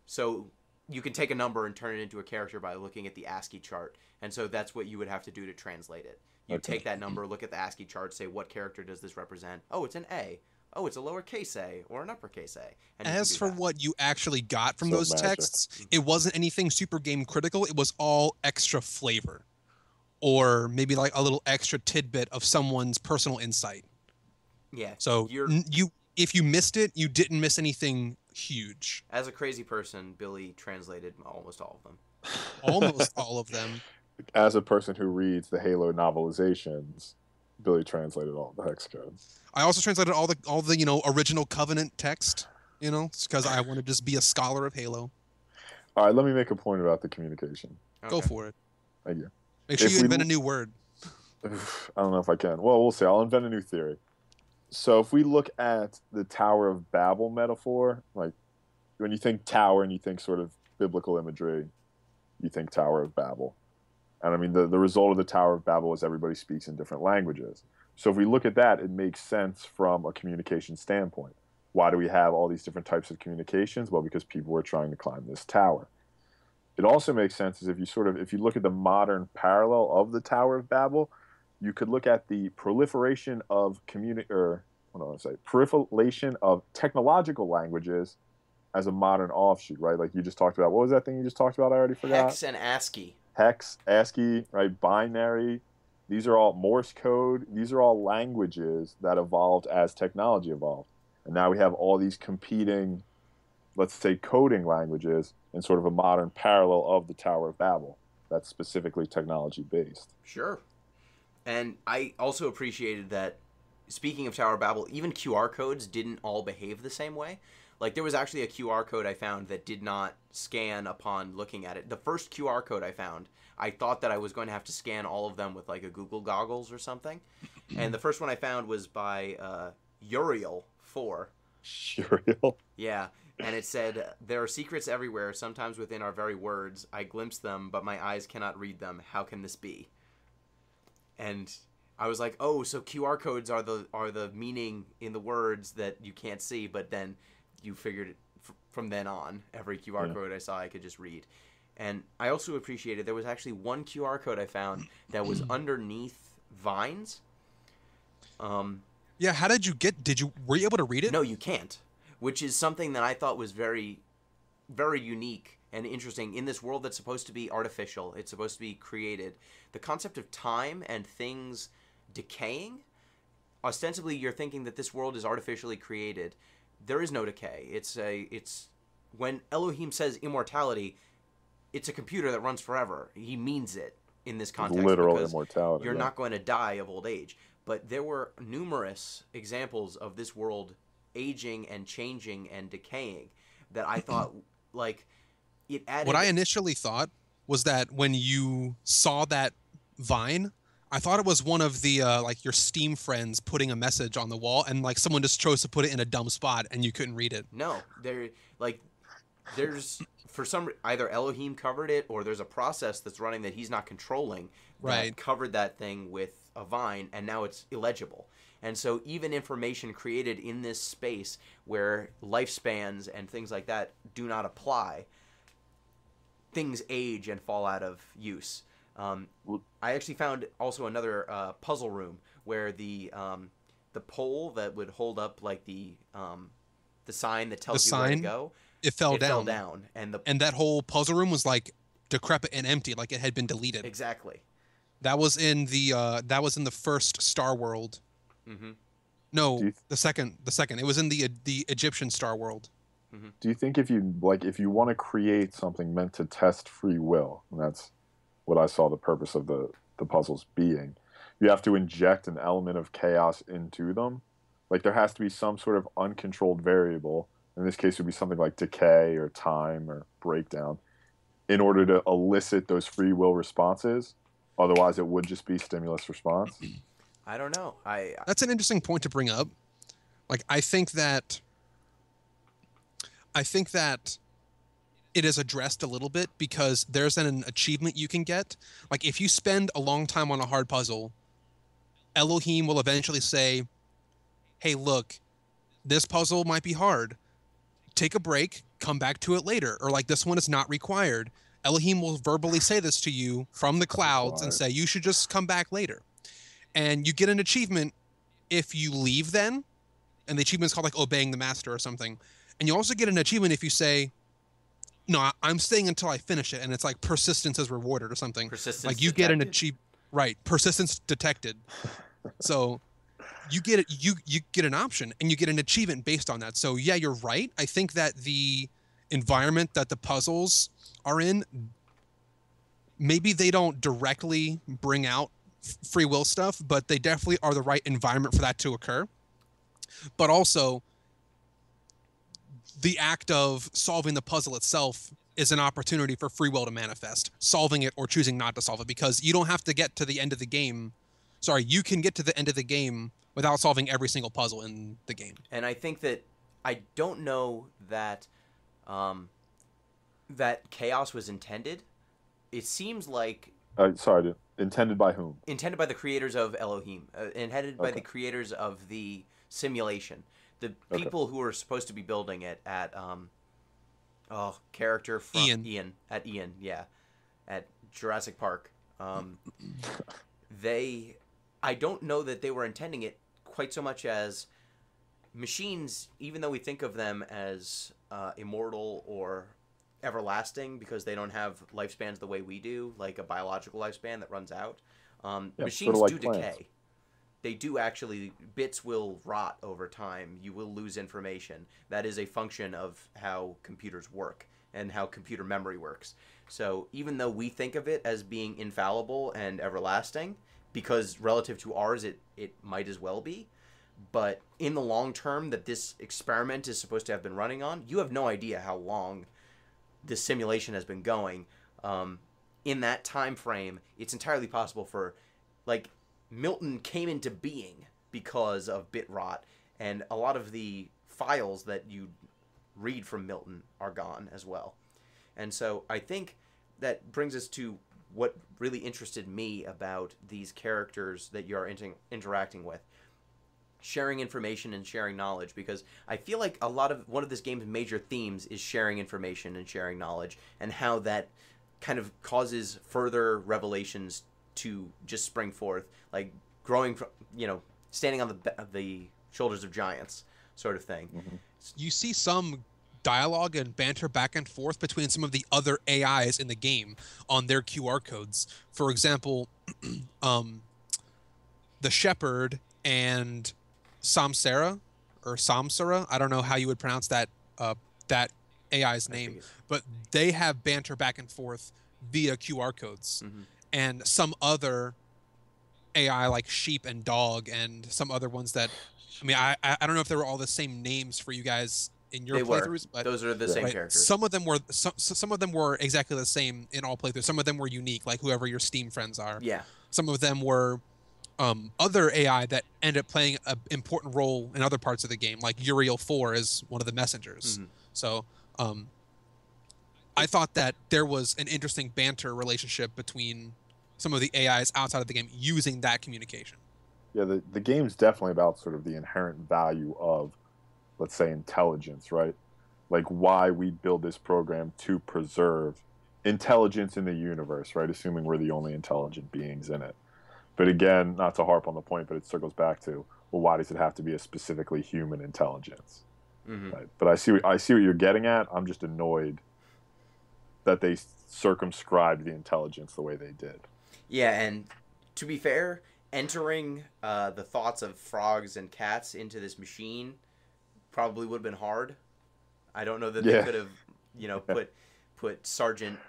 So you can take a number and turn it into a character by looking at the ASCII chart. And so that's what you would have to do to translate it. You take that number, look at the ASCII chart, say what character does this represent? Oh, it's an A. Oh, it's a lowercase a or an uppercase A. And as for what you actually got from those magic. texts, it wasn't anything super game critical. It was all extra flavor, or maybe like a little extra tidbit of someone's personal insight. Yeah. So if you missed it, you didn't miss anything huge. As a crazy person, Billy translated almost all of them. Almost all of them. As a person who reads the Halo novelizations, Billy translated all the hex codes. I also translated all the original Covenant text, because I want to just be a scholar of Halo. All right, let me make a point about the communication. Okay. Go for it. Thank you. Make sure you invent a new word. I don't know if I can. Well, we'll see. I'll invent a new theory. So if we look at the Tower of Babel metaphor, like when you think tower and you think sort of biblical imagery, you think Tower of Babel. And I mean, the result of the Tower of Babel is everybody speaks in different languages. So if we look at that, it makes sense from a communication standpoint. Why do we have all these different types of communications? Well, because people were trying to climb this tower. It also makes sense if you look at the modern parallel of the Tower of Babel, you could look at the proliferation of proliferation of technological languages as a modern offshoot, right? Like you just talked about. What was that thing you just talked about? I already forgot. Hex and ASCII. Hex, ASCII, right? Binary. These are all Morse code. These are all languages that evolved as technology evolved. And now we have all these competing, let's say, coding languages in sort of a modern parallel of the Tower of Babel that's specifically technology-based. Sure. And I also appreciated that, speaking of Tower of Babel, even QR codes didn't all behave the same way. Like, there was actually a QR code I found that did not scan upon looking at it. The first QR code I found, I thought that I was going to have to scan all of them with, like, a Google goggles or something. And the first one I found was by Uriel 4. Uriel? Yeah. And it said, "There are secrets everywhere, sometimes within our very words. I glimpse them, but my eyes cannot read them. How can this be?" And I was like, oh, so QR codes are the meaning in the words that you can't see, but then you figured it from then on. Every QR code I saw, I could just read. And I also appreciated there was actually one QR code I found that was underneath vines. Yeah, how were you able to read it? No, you can't, which is something that I thought was very, very unique and interesting in this world that's supposed to be artificial. It's supposed to be created. The concept of time and things decaying, ostensibly you're thinking that this world is artificially created. There is no decay. It's when Elohim says immortality, it's a computer that runs forever. He means it in this context. Literal because immortality. You're not going to die of old age. But there were numerous examples of this world aging and changing and decaying that I thought, like, it added... What I initially thought was that when you saw that vine, I thought it was one of the your Steam friends putting a message on the wall, and like someone just chose to put it in a dumb spot and you couldn't read it. No, there's for some either Elohim covered it or there's a process that's running that he's not controlling that covered that thing with a vine, and now it's illegible. And so even information created in this space where lifespans and things like that do not apply, things age and fall out of use. I actually found also another puzzle room where the pole that would hold up like the sign that tells you where to go, it fell down. And that whole puzzle room was like decrepit and empty, like it had been deleted. Exactly. That was in the first Star World. Mm-hmm. No, the second. It was in the Egyptian Star World. Mm-hmm. Do you think if you want to create something meant to test free will, and that's what I saw the purpose of the puzzles being, you have to inject an element of chaos into them? Like there has to be some sort of uncontrolled variable. In this case, it would be something like decay or time or breakdown in order to elicit those free will responses. Otherwise, it would just be stimulus response. I don't know. That's an interesting point to bring up. Like, I think that it is addressed a little bit because there's an achievement you can get. Like, if you spend a long time on a hard puzzle, Elohim will eventually say, hey, look, this puzzle might be hard. Take a break, come back to it later. Or like, this one is not required. Elohim will verbally say this to you from the clouds and say, you should just come back later. and you get an achievement if you leave then, and the achievement's called like obeying the master or something. And you also get an achievement if you say, no, I'm staying until I finish it, and it's like persistence is rewarded or something. Persistence like you detected. get an achievement, right? Persistence detected. So you get you get an option and you get an achievement based on that. So yeah, you're right. I think that the environment that the puzzles are in, maybe they don't directly bring out free will stuff, but they definitely are the right environment for that to occur. But also, the act of solving the puzzle itself is an opportunity for free will to manifest, solving it or choosing not to solve it, because you don't have to get to the end of the game. Sorry, you can get to the end of the game without solving every single puzzle in the game. And I think that I don't know that that chaos was intended. It seems like sorry, intended by whom? Intended by the creators of Elohim. Intended by the creators of the simulation. The people who were supposed to be building it at character from Ian at Jurassic Park. I don't know that they were intending it quite so much as machines, even though we think of them as immortal or everlasting because they don't have lifespans the way we do, like a biological lifespan that runs out. Machines sort of like do plants. decay. They do actually, bits will rot over time. You will lose information. That is a function of how computers work and how computer memory works. So even though we think of it as being infallible and everlasting, because relative to ours it might as well be, but in the long term that this experiment is supposed to have been running on, you have no idea how long this simulation has been going. In that time frame, it's entirely possible for, like, Milton came into being because of bit rot, and a lot of the files that you read from Milton are gone as well. And so I think that brings us to what really interested me about these characters that you're interacting with. Sharing information and sharing knowledge, because I feel like one of this game's major themes is sharing information and sharing knowledge, and how that kind of causes further revelations to just spring forth, like growing from, standing on the shoulders of giants sort of thing. Mm-hmm. You see some dialogue and banter back and forth between some of the other AIs in the game on their QR codes. For example, the shepherd and Samsara, I don't know how you would pronounce that that AI's name, but they have banter back and forth via QR codes. Mm-hmm. And some other AI like sheep and dog and some other ones that, I mean, I don't know if they were all the same names for you guys in your playthroughs, but those are the same characters. Some of them were exactly the same in all playthroughs. Some of them were unique, like whoever your Steam friends are. Yeah. Some of them were other AI that ended up playing an important role in other parts of the game, like Uriel 4 is one of the messengers. Mm-hmm. So I thought that there was an interesting banter relationship between some of the AIs outside of the game using that communication. Yeah, the game's definitely about sort of the inherent value of, let's say, intelligence, right? Like why we build this program to preserve intelligence in the universe, right? Assuming we're the only intelligent beings in it. But again, not to harp on the point, but it circles back to, well, why does it have to be a specifically human intelligence? Mm-hmm. Right? But I see what you're getting at. I'm just annoyed that they circumscribed the intelligence the way they did. Yeah, and to be fair, entering the thoughts of frogs and cats into this machine probably would have been hard. I don't know that they could have, put Sergeant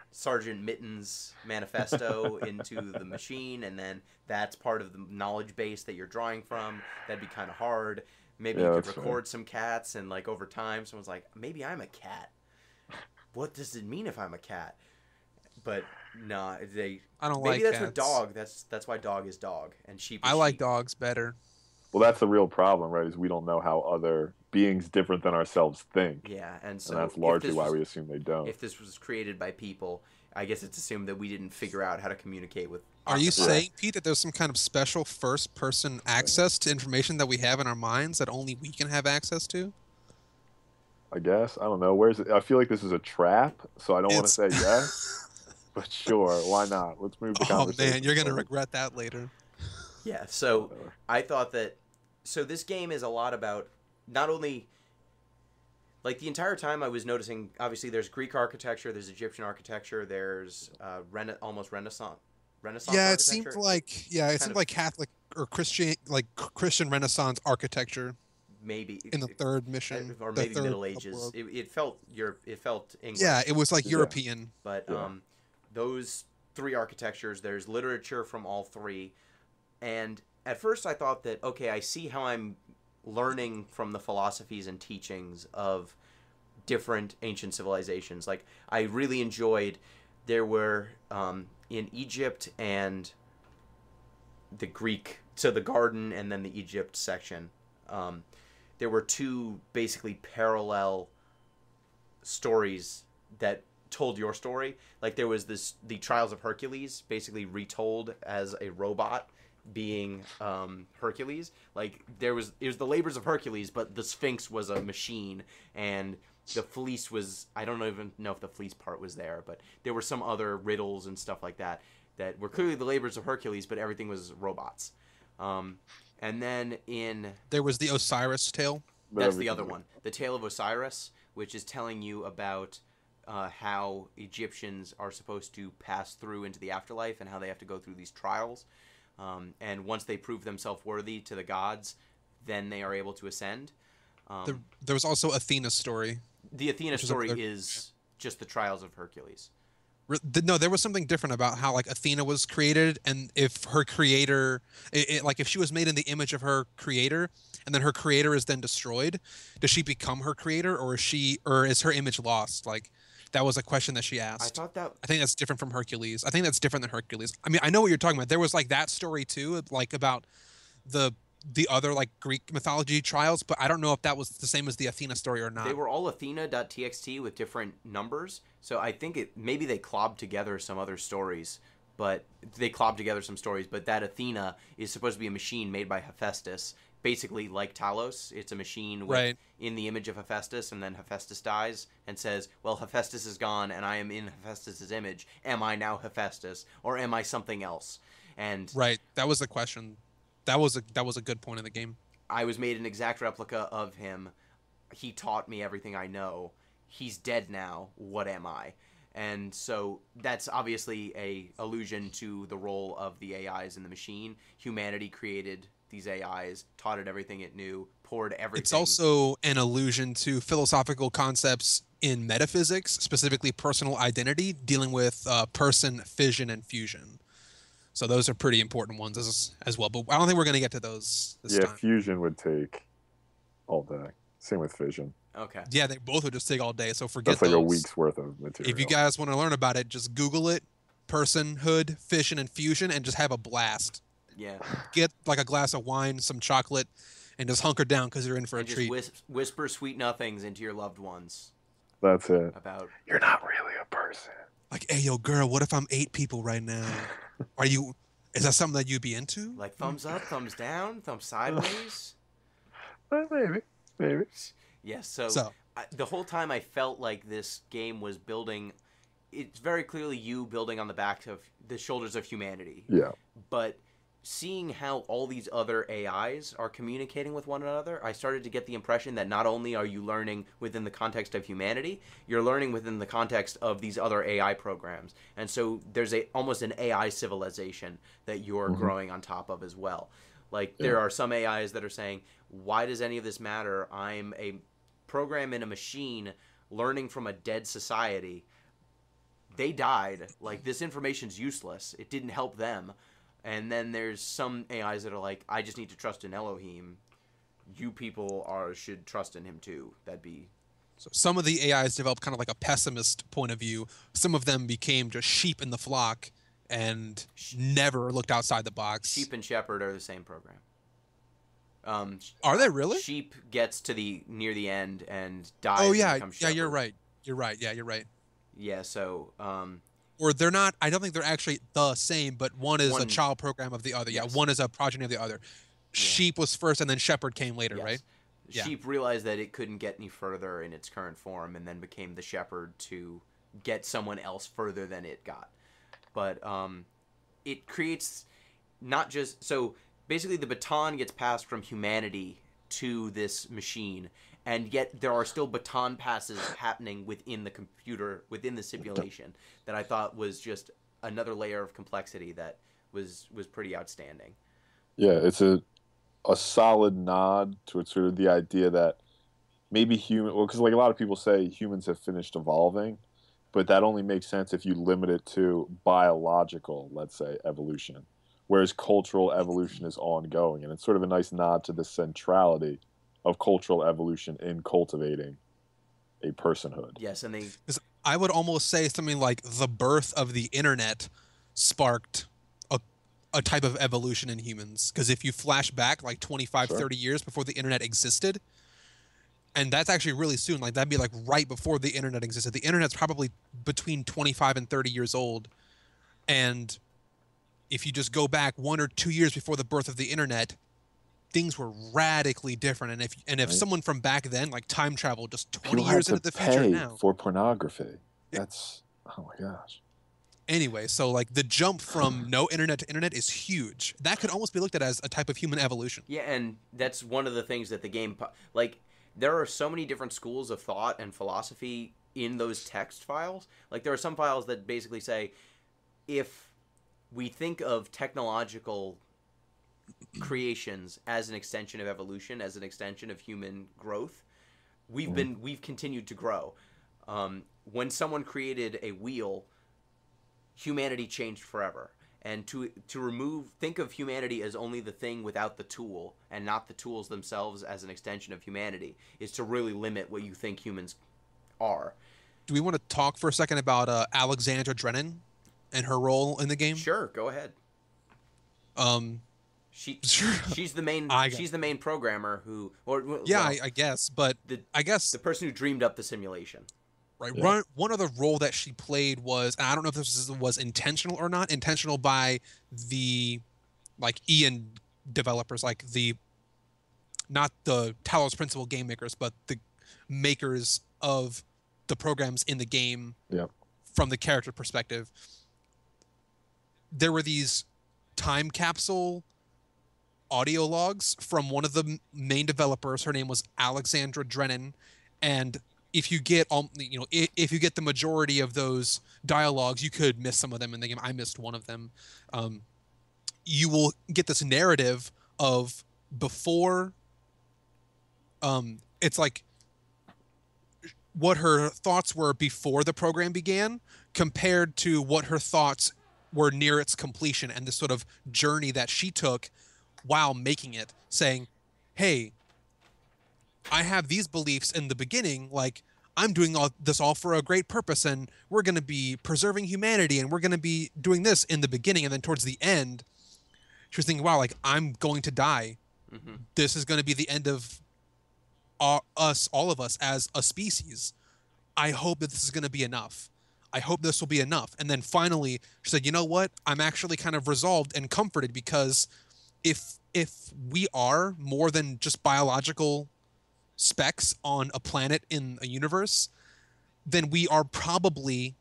Mitten's manifesto into the machine, and then that's part of the knowledge base that you're drawing from. That'd be kind of hard. Maybe you could record some cats, and like over time, someone's like, maybe I'm a cat. What does it mean if I'm a cat? But no, I don't maybe like that's cats. What dog. That's why dog is dog and sheep. Is I like sheep. dogs better. Well, that's the real problem, right? Is we don't know how other beings different than ourselves think. Yeah, and so that's largely why we assume they don't. If this was created by people, I guess it's assumed that we didn't figure out how to communicate with. Are you saying, Pete, that there's some kind of special first-person access to information that we have in our minds that only we can have access to? I guess. I don't know. Where's it? I feel like this is a trap, so I don't want to say yes. But sure, why not? Let's move the conversation. Oh man, you're gonna regret that later. Yeah, so I thought that. So this game is a lot about not only. Like the entire time I was noticing, obviously there's Greek architecture, there's Egyptian architecture, there's almost Renaissance Yeah, architecture. it Kind seemed of like Catholic or Christian, like Christian Renaissance architecture maybe, in the third mission, or the maybe third Middle Ages. world. It felt It felt Yeah, English, it was like Yeah. European. but Yeah. those three architectures, there's literature from all three, and at first I thought that okay, I see how I'm learning from the philosophies and teachings of different ancient civilizations. Like I really enjoyed. There were in Egypt and the Greek, so the garden and then the Egypt section. There were two basically parallel stories that told your story. Like there was the Trials of Hercules, basically retold as a robot being Hercules. Like it was the labors of Hercules, but the Sphinx was a machine, and the fleece was, I don't even know if the fleece part was there, but there were some other riddles and stuff like that that were clearly the labors of Hercules, but everything was robots. And then There was the Osiris tale. that's the other one, the Tale of Osiris, which is telling you about how Egyptians are supposed to pass through into the afterlife and how they have to go through these trials. And once they prove themselves worthy to the gods, then they are able to ascend. There was also Athena's story. The Athena Which is story another- is just the Trials of Hercules. No, there was something different about how like Athena was created, and if her creator, like if she was made in the image of her creator, and then her creator is then destroyed, does she become her creator, or is her image lost? Like that was a question that she asked. I think that's different from Hercules. I think that's different than Hercules. I mean, I know what you're talking about. There was like that story too, like about the other like Greek mythology trials, but I don't know if that was the same as the Athena story or not. They were all Athena.txt with different numbers, so I think maybe they clobbed together some other stories, but that Athena is supposed to be a machine made by Hephaestus, basically like Talos. It's a machine in the image of Hephaestus, and then Hephaestus dies and says, well, Hephaestus is gone and I am in Hephaestus's image. Am I now Hephaestus, or am I something else? And right, that was the question. That was a good point in the game. I was made an exact replica of him. He taught me everything I know. He's dead now. What am I? And so that's obviously a allusion to the role of the AIs in the machine. Humanity created these AIs, taught it everything it knew, poured everything. It's also an allusion to philosophical concepts in metaphysics, specifically personal identity, dealing with person, fission, and fusion. So those are pretty important ones as well. But I don't think we're going to get to those this time. Fusion would take all day. Same with fission. Okay. Yeah, they both would just take all day. So forget That's like those. a week's worth of material. If you guys want to learn about it, just Google it, personhood, fission, and fusion, and just have a blast. Yeah. Get like a glass of wine, some chocolate, and just hunker down because you're in for a just treat. Whisper sweet nothings into your loved ones. That's it. About you're not really a person. Like, hey, yo, girl, what if I'm 8 people right now? Is that something that you'd be into? Like thumbs up, thumbs down, thumbs sideways? Maybe. Yes, so the whole time I felt like this game was building, it's very clearly you building on the back of the shoulders of humanity. Yeah. But seeing how all these other AIs are communicating with one another, I started to get the impression that not only are you learning within the context of humanity, you're learning within the context of these other AI programs. And so there's almost an AI civilization that you're growing on top of as well. Like there are some AIs that are saying, why does any of this matter? I'm a program in a machine learning from a dead society. They died. Like this information's useless. It didn't help them. And then there's some AIs that are like, I just need to trust in Elohim. You people should trust in him too. So some of the AIs developed kind of like a pessimist point of view. Some of them became just sheep in the flock and never looked outside the box. Sheep and shepherd are the same program. Are they really? Sheep gets to near the end and dies. Oh yeah, and becomes shepherd. You're right. Yeah, you're right. Yeah, so or they're not. I don't think they're actually the same, but one is a child program of the other. Yes. Yeah, one is a progeny of the other. Sheep was first, and then shepherd came later, right? Sheep realized that it couldn't get any further in its current form, and then became the shepherd to get someone else further than it got. But it creates not just so basically the baton gets passed from humanity to this machine, and yet there are still baton passes happening within the computer, within the simulation, that I thought was just another layer of complexity that was pretty outstanding. Yeah, it's a solid nod to sort of the idea that maybe because like a lot of people say humans have finished evolving, but that only makes sense if you limit it to biological, let's say, evolution, whereas cultural evolution is ongoing, and it's sort of a nice nod to the centrality of cultural evolution in cultivating a personhood. Yes, and I would almost say something like the birth of the internet sparked a type of evolution in humans. Because if you flash back like 25, Sure. 30 years before the internet existed, and that's actually really soon, like that'd be like right before the internet existed. The internet's probably between 25 and 30 years old. And if you just go back 1 or 2 years before the birth of the internet, things were radically different. And if Right. someone from back then, like time travel just 20 People years had into to the future pay now. for pornography. Yeah. That's, oh my gosh. Anyway, so like the jump from no internet to internet is huge. That could almost be looked at as a type of human evolution. yeah, and that's one of the things that the game, like, there are so many different schools of thought and philosophy in those text files. Like, there are some files that basically say, if we think of technological creations as an extension of evolution, as an extension of human growth, we've continued to grow. When someone created a wheel, humanity changed forever. And to think of humanity as only the thing without the tool, and not the tools themselves as an extension of humanity, is to really limit what you think humans are. Do we want to talk for a second about Alexandra Drennan and her role in the game? Sure, go ahead. She's the main programmer who, I guess, but I guess the person who dreamed up the simulation. Right. Yeah. One other role that she played was, and I don't know if this was intentional or not, intentional by the like Ian developers, like not the Talos Principle game makers, but the makers of the programs in the game. Yep. From the character perspective. There were these time capsule audio logs from one of the main developers. Her name was Alexandra Drennan, and if you get if you get the majority of those dialogues, you could miss some of them in the game. I missed one of them. You will get this narrative of before. It's like what her thoughts were before the program began compared to what her thoughts were near its completion, and the sort of journey that she took while making it, saying, hey, I have these beliefs in the beginning, like I'm doing this all for a great purpose, and we're going to be preserving humanity, and we're going to be doing this in the beginning. And then towards the end, she was thinking, wow, like I'm going to die. Mm-hmm. This is going to be the end of all of us as a species. I hope that this is going to be enough. I hope this will be enough. And then finally, she said, you know what? I'm actually kind of resolved and comforted, because if we are more than just biological specks on a planet in a universe, then we are probably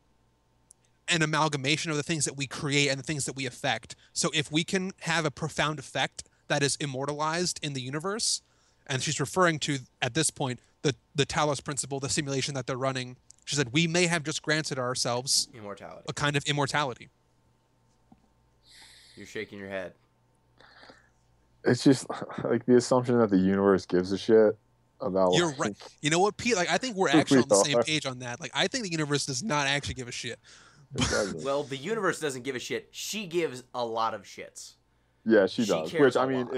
an amalgamation of the things that we create and the things that we affect. So if we can have a profound effect that is immortalized in the universe, and she's referring to, at this point, the Talos Principle, the simulation that they're running, she said, we may have just granted ourselves immortality, a kind of immortality. You're shaking your head. It's just like the assumption that the universe gives a shit about. You're right. You know what, Pete? Like, I think we're actually on the same page on that. Like, I think the universe does not actually give a shit. Well, the universe doesn't give a shit. She gives a lot of shits. Yeah, she does. Which, I mean,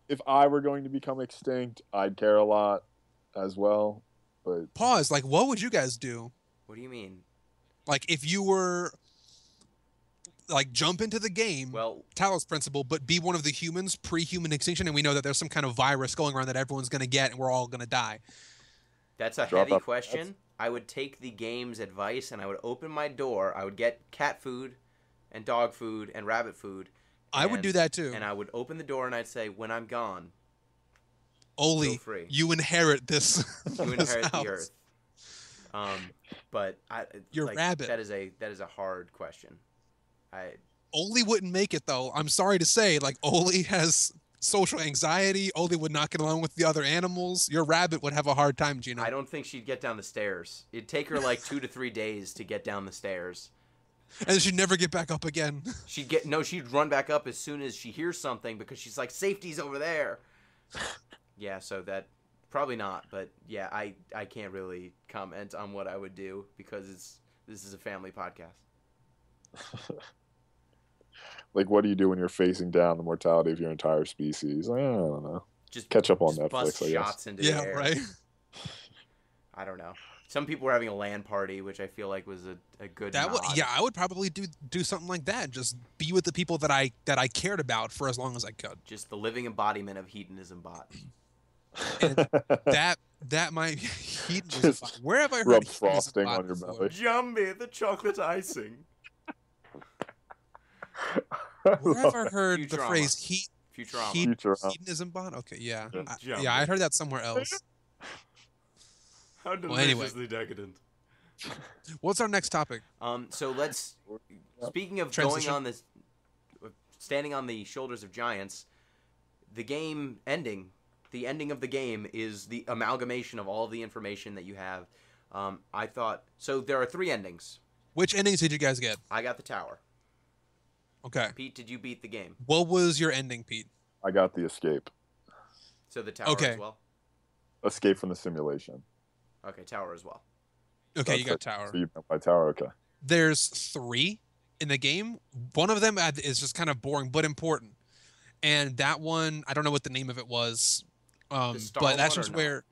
if I were going to become extinct, I'd care a lot as well. But pause. Like, what would you guys do? What do you mean? Like, if you were like jump into the game, Talos Principle, but be one of the humans pre-human extinction, and we know that there's some kind of virus going around that everyone's going to get, and we're all going to die. That's a heavy question. I would take the game's advice, and I would open my door. I would get cat food and dog food and rabbit food. I would do that too. And I would open the door, and I'd say, when I'm gone, Oli, feel free. You inherit this. You inherit the earth. But your rabbit. That is a hard question. Oli wouldn't make it, though. I'm sorry to say, like, Oli has social anxiety. Odie would not get along with the other animals. Your rabbit would have a hard time, Gino. I don't think she'd get down the stairs. It'd take her like 2 to 3 days to get down the stairs. And she'd never get back up again. She'd run back up as soon as she hears something because she's like, safety's over there. Yeah, so that probably not, but yeah, I can't really comment on what I would do because this is a family podcast. Like, what do you do when you're facing down the mortality of your entire species? Like, I don't know. Just catch up on just Netflix, bust I guess. shots into the air. Right. I don't know. Some people were having a LAN party, which I feel like was a good nod. I would probably do something like that. Just be with the people that I cared about for as long as I could. Just the living embodiment of hedonism bot. And that might be hedonism. Just Where have I heard rub hedonism frosting bot on your before? belly. Jumbie, the chocolate icing. Where have I heard the Futurama. phrase Futurama. Futurama. hedonism bot? Okay, yeah. Yeah. Yeah, I heard that somewhere else. How anyway. decadent. What's our next topic? So let's. Speaking of Transition. going on this, standing on the shoulders of giants, the game ending. The ending of the game is the amalgamation of all of the information that you have. I thought so. There are 3 endings. Which endings did you guys get? I got the tower. Okay. Pete, did you beat the game? What was your ending, Pete? I got the escape. So the tower Okay. as well. Escape from the simulation. Okay, tower as well. Okay, That's you got it. tower. So you went by tower, okay. There's 3 in the game. One of them is just kind of boring but important. And that one, I don't know what the name of it was. The star But that's one or just not? where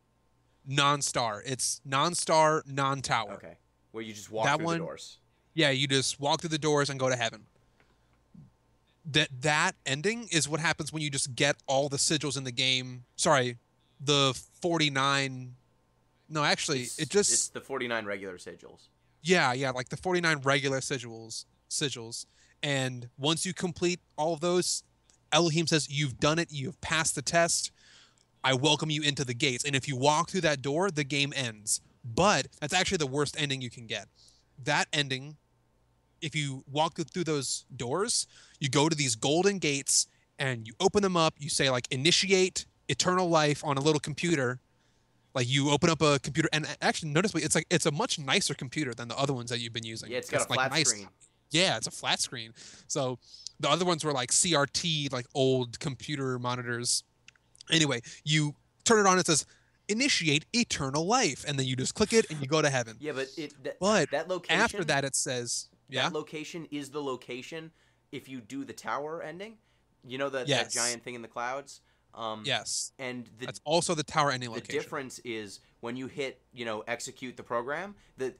non-star. It's non-star, non-tower. Okay, where you just walk That through one- the doors. Yeah, you just walk through the doors and go to heaven. That ending is what happens when you just get all the sigils in the game. Sorry, the 49. No, actually, It's the 49 regular sigils. Yeah, like the 49 regular sigils. And once you complete all of those, Elohim says, you've done it, you've passed the test, I welcome you into the gates. And if you walk through that door, the game ends. But that's actually the worst ending you can get. That ending, if you walk through those doors, you go to these golden gates and you open them up, you say like, initiate eternal life on a little computer. Like you open up a computer, and actually, noticeably, it's a much nicer computer than the other ones that you've been using. Yeah, it's got a flat screen. Yeah, it's a flat screen. So the other ones were like CRT, like old computer monitors. Anyway, you turn it on, it says, initiate eternal life, and then you just click it and you go to heaven. Yeah, but that location. After that, it says, that location is the location if you do the tower ending. You know that giant thing in the clouds. Yes. And that's also the tower ending the location. difference is when you hit, execute the program.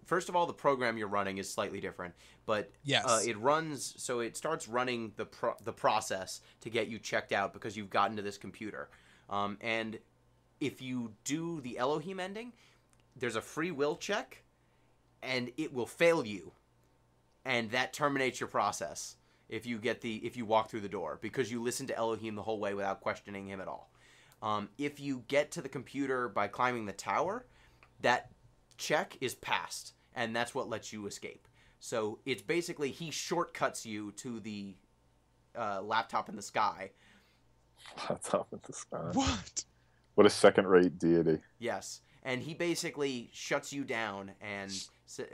First of all, the program you're running is slightly different, but yes. It runs. So it starts running the process to get you checked out because you've gotten to this computer. And if you do the Elohim ending, there's a free will check, and it will fail you, and that terminates your process. If you walk through the door because you listen to Elohim the whole way without questioning him at all. If you get to the computer by climbing the tower, that check is passed, and that's what lets you escape. So it's basically he shortcuts you to the laptop in the sky. Laptop in the sky. What? What a second-rate deity. Yes, and he basically shuts you down, and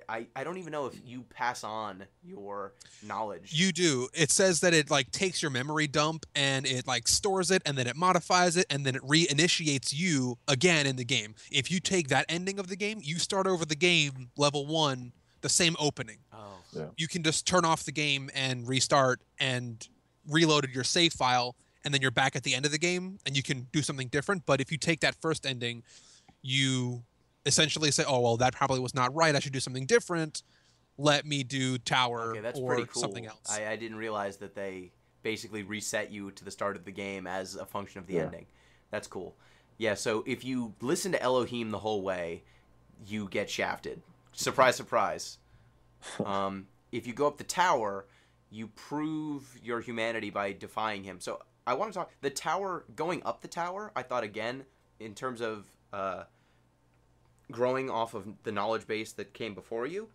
I don't even know if you pass on your knowledge. You do. It says that it like takes your memory dump and it like stores it, and then it modifies it, and then it reinitiates you again in the game. If you take that ending of the game, you start over the game level 1, the same opening. Oh. Yeah. You can just turn off the game and restart and reloaded your save file, and then you're back at the end of the game and you can do something different. But if you take that first ending, you essentially say, oh, well, that probably was not right. I should do something different. Let me do tower That's or pretty cool. something else. I didn't realize that they basically reset you to the start of the game as a function of the ending. That's cool. Yeah, so if you listen to Elohim the whole way, you get shafted. Surprise, surprise. If you go up the tower, you prove your humanity by defying him. So I want to talk... The tower, going up the tower, I thought, again, in terms of... growing off of the knowledge base that came before you,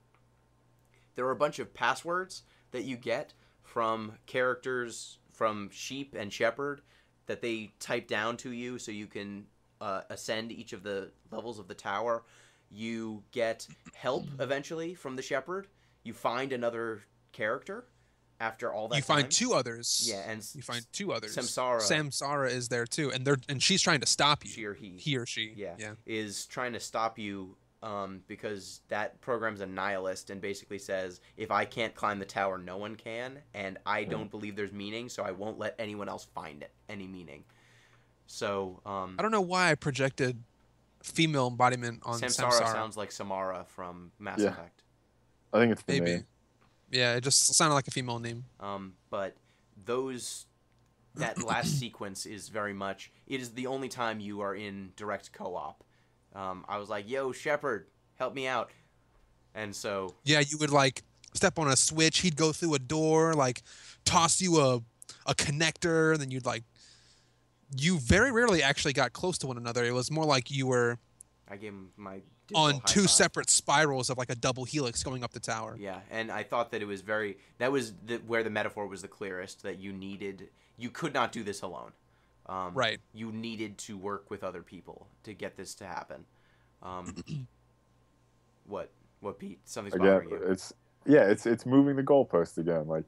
there are a bunch of passwords that you get from characters from Sheep and Shepherd that they type down to you so you can ascend each of the levels of the tower. You get help eventually from the shepherd. You find another character after all that You time. find two others. Yeah, and you find two others. Samsara is there too, and she's trying to stop you. She or he. He or she. Yeah. Is trying to stop you because that program's a nihilist and basically says, if I can't climb the tower, no one can, and I don't believe there's meaning, so I won't let anyone else find it any meaning. So I don't know why I projected female embodiment on Samsara. Sounds like Samara from Mass Effect. I think it's the maybe name. Yeah, it just sounded like a female name. But that last sequence is very much, it is the only time you are in direct co-op. I was like, yo, Shepard, help me out. And so... Yeah, you would, like, step on a switch, he'd go through a door, like, toss you a connector, and then you'd, like... You very rarely actually got close to one another. It was more like you were... I gave him my... on two separate spirals of, like, a double helix going up the tower. Yeah, and I thought that it was very... That was where the metaphor was the clearest, that you needed... You could not do this alone. Right. You needed to work with other people to get this to happen. What, Pete? Something's bothering you. It's moving the goalpost again. Like,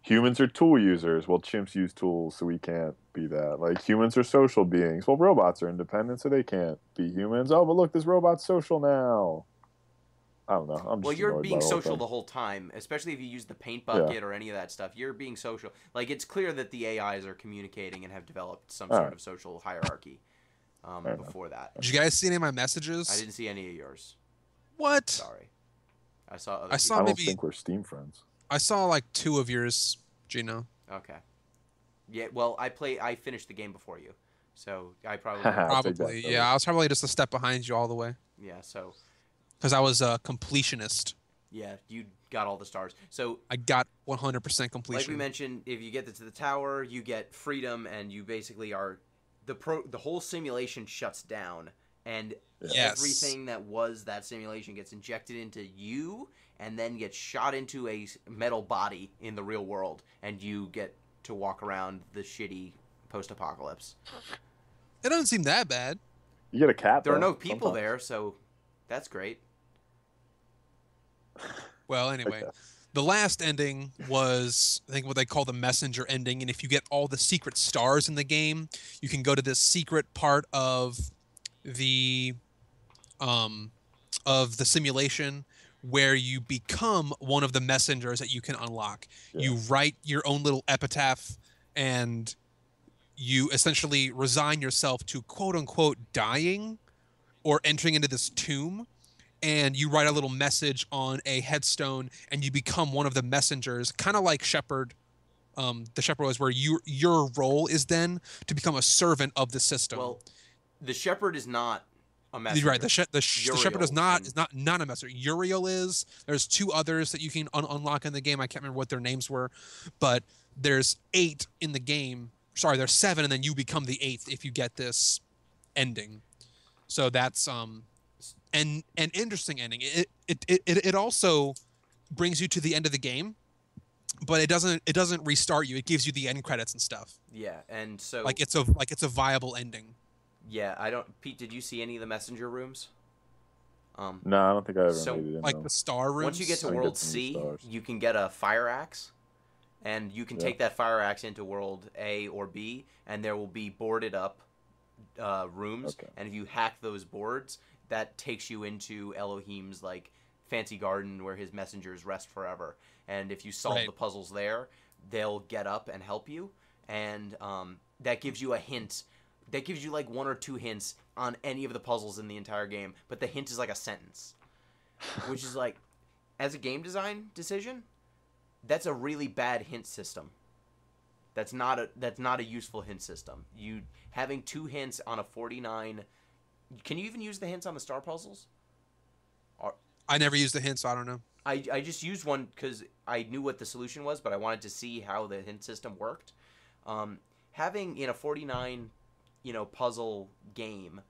humans are tool users. Well, chimps use tools, so we can't be that. Like, humans are social beings. Well, robots are independent, so they can't be humans. Oh, but look, this robot's social now. I don't know. I'm just you're being social the whole time, especially if you use the paint bucket or any of that stuff. You're being social. Like, it's clear that the AIs are communicating and have developed some sort of social hierarchy before that. Did you guys see any of my messages? I didn't see any of yours. What? Sorry. I saw other I don't think we're Steam friends. I saw, like, 2 of yours, Gino. Okay. Yeah, well, I finished the game before you, so I probably... Probably, yeah. I was probably just a step behind you all the way. Yeah, so... Because I was a completionist. Yeah, you got all the stars. So I got 100% completion. Like we mentioned, if you get to the tower, you get freedom, and you basically are... The whole simulation shuts down, and everything that was that simulation gets injected into you, and then gets shot into a metal body in the real world, and you get to walk around the shitty post-apocalypse. It doesn't seem that bad. You get a cat, There are no people there, so that's great. Well, anyway, the last ending was, I think, what they call the messenger ending, and if you get all the secret stars in the game, you can go to this secret part of the simulation where you become one of the messengers that you can unlock. Yeah. You write your own little epitaph, and you essentially resign yourself to quote-unquote dying or entering into this tomb, and you write a little message on a headstone, and you become one of the messengers, kind of like Shepard. The Shepherd was, where your role is then to become a servant of the system. Well, the Shepherd is not a messenger. You're right. The Shepherd is not a messenger. Uriel is. There's 2 others that you can unlock in the game. I can't remember what their names were, but there's 8 in the game. Sorry, there's 7, and then you become the 8th if you get this ending. So that's an interesting ending. It also brings you to the end of the game, but it doesn't restart you. It gives you the end credits and stuff. Yeah, and so like it's a viable ending. Yeah, Pete, did you see any of the messenger rooms? No, I don't think I ever made it in like the star rooms. Once you get to World C, you can get a fire axe, and you can take that fire axe into World A or B, and there will be boarded up rooms. Okay. And if you hack those boards, that takes you into Elohim's like fancy garden where his messengers rest forever. And if you solve the puzzles there, they'll get up and help you, and that gives you a hint. That gives you like 1 or 2 hints on any of the puzzles in the entire game, but the hint is like a sentence, which is like, as a game design decision, that's a really bad hint system. That's not a useful hint system. You having 2 hints on a 49. Can you even use the hints on the star puzzles? I never used the hints, so I don't know. I just used one because I knew what the solution was, but I wanted to see how the hint system worked. Having in a 49, puzzle game,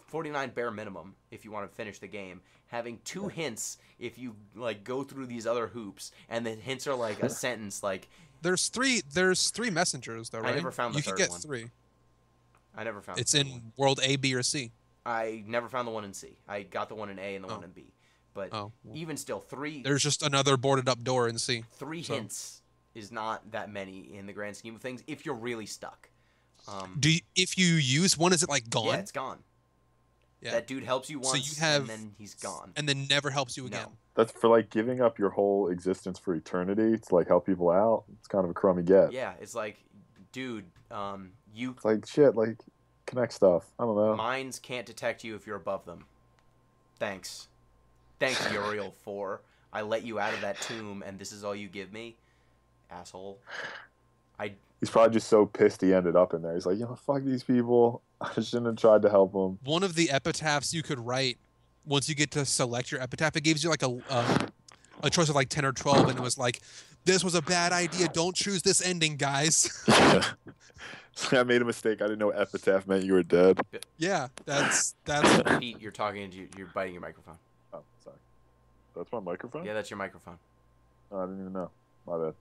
49 bare minimum if you want to finish the game, having 2 hints if you like go through these other hoops, and the hints are like a sentence. Like there's three messengers though, right? I never found the third one. You could get 3. I never found. It's the in one. world A, B, or C. I never found the one in C. I got the one in A and the one in B. But Well, even still, three there's just another boarded up door in C. So. hints is not that many in the grand scheme of things if you're really stuck. If you use one, is it like gone? Yeah, it's gone. Yeah. That dude helps you once, and then he's gone. And then never helps you again. No. That's for like giving up your whole existence for eternity to like help people out. It's kind of a crummy get. Yeah, it's like, dude, you. It's like shit. Like connect stuff. I don't know. Mines can't detect you if you're above them. Thanks, Uriel 4. I let you out of that tomb, and this is all you give me, asshole. He's probably just so pissed he ended up in there. He's like, fuck these people. I shouldn't have tried to help them. One of the epitaphs you could write, once you get to select your epitaph, it gives you like a choice of like 10 or 12, and it was like, this was a bad idea. Don't choose this ending, guys. Yeah. I made a mistake. I didn't know epitaph meant you were dead. Yeah, that's. Pete, you're biting your microphone. Oh, sorry. That's my microphone? Yeah, that's your microphone. Oh, I didn't even know. My bad.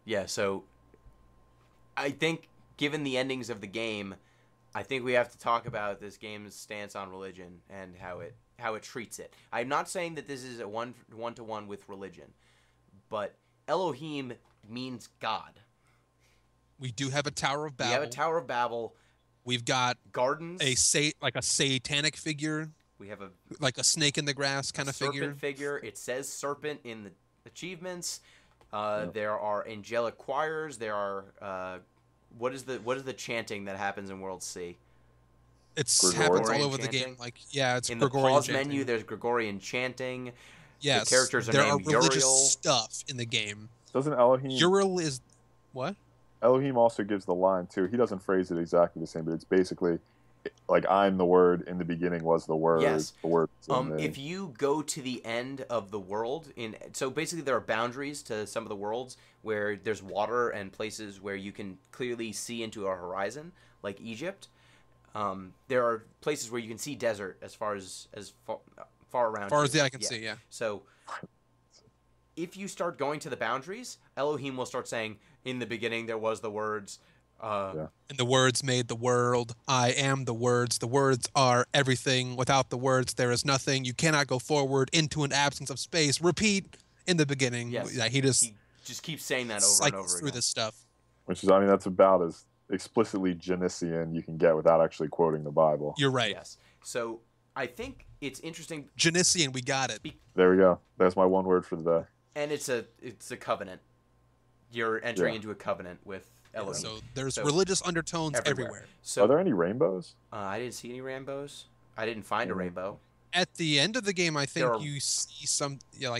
Yeah, so I think given the endings of the game, I think we have to talk about this game's stance on religion and how it treats it. I'm not saying that this is a one-to-one with religion, but Elohim means God. We do have a Tower of Babel. We have a Tower of Babel. We've got gardens. A satanic figure. We have like a snake in the grass kind of serpent figure. It says serpent in the achievements. Yeah. There are angelic choirs. There are what is the chanting that happens in World C? It happens all over the game. Like it's in Gregorian the pause chanting. menu. There's Gregorian chanting. Yes, the characters are there named are religious Uriel. stuff in the game. Doesn't Elohim? Uriel is what? Elohim also gives the line too. He doesn't phrase it exactly the same, but it's basically like I'm the word. In the beginning was the word. Yes. The word. If you go to the end of the world, so basically there are boundaries to some of the worlds where there's water and places where you can clearly see into a horizon, like Egypt. There are places where you can see desert as far around. As far as the eye can see, yeah. So if you start going to the boundaries, Elohim will start saying, "In the beginning there was the words." And the words made the world. I am the words. The words are everything. Without the words, there is nothing. You cannot go forward into an absence of space. Repeat in the beginning. Yes. Yeah, he just keeps saying that over and over through again. this stuff. Which is, that's about as explicitly Genesian you can get without actually quoting the Bible. You're right. Yes. So I think it's interesting. Genesian, we got it. There we go. That's my one word for the day. And it's a covenant. You're entering into a covenant with Elohim. So there's religious undertones everywhere. So are there any rainbows? I didn't see any rainbows. I didn't find a rainbow. At the end of the game, I think you see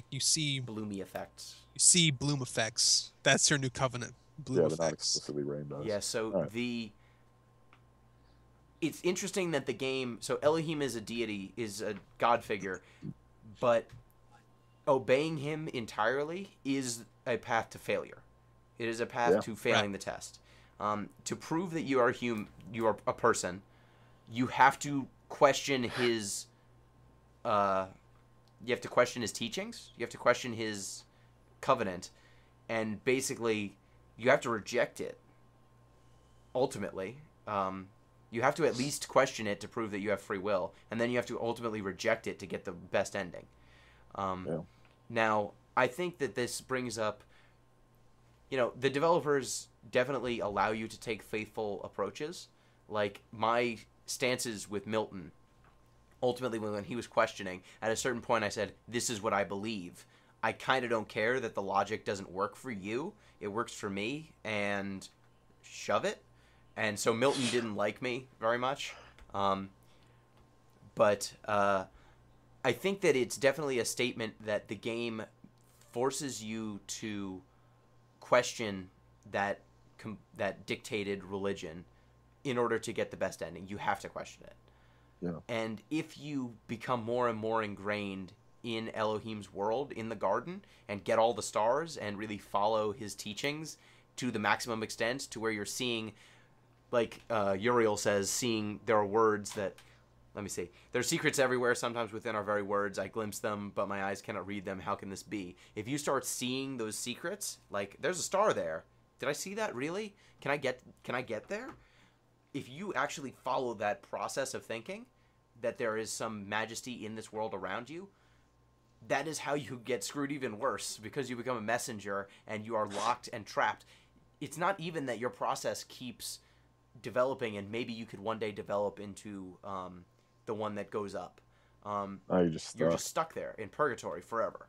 you see bloomy effects. You see bloom effects. That's your new covenant. Bloom effects. Not explicitly rainbows. Yeah. So it's interesting that the game. So Elohim is a deity, is a god figure, but obeying him entirely is a path to failure. It is a path to failing the test. To prove that you are you are a person, you have to question his. You have to question his teachings. You have to question his covenant, and basically, you have to reject it. Ultimately, you have to at least question it to prove that you have free will, and then you have to ultimately reject it to get the best ending. Now, I think that this brings up. The developers definitely allow you to take faithful approaches. Like, my stances with Milton, ultimately when he was questioning, at a certain point I said, this is what I believe. I kind of don't care that the logic doesn't work for you. It works for me, and shove it. And so Milton didn't like me very much. But I think that it's definitely a statement that the game forces you to question that dictated religion in order to get the best ending. You have to question it. Yeah. And if you become more and more ingrained in Elohim's world, in the garden, and get all the stars and really follow his teachings to the maximum extent, to where you're seeing, like Uriel says, there are words that, let me see, there are secrets everywhere, sometimes within our very words. I glimpse them, but my eyes cannot read them. How can this be? If you start seeing those secrets, like, there's a star there. Did I see that, really? Can I get there? if you actually follow that process of thinking, that there is some majesty in this world around you, that is how you get screwed even worse, because you become a messenger and you are locked and trapped. It's not even that your process keeps developing and maybe you could one day develop into the one that goes up. You're just stuck. You're just stuck there in purgatory forever,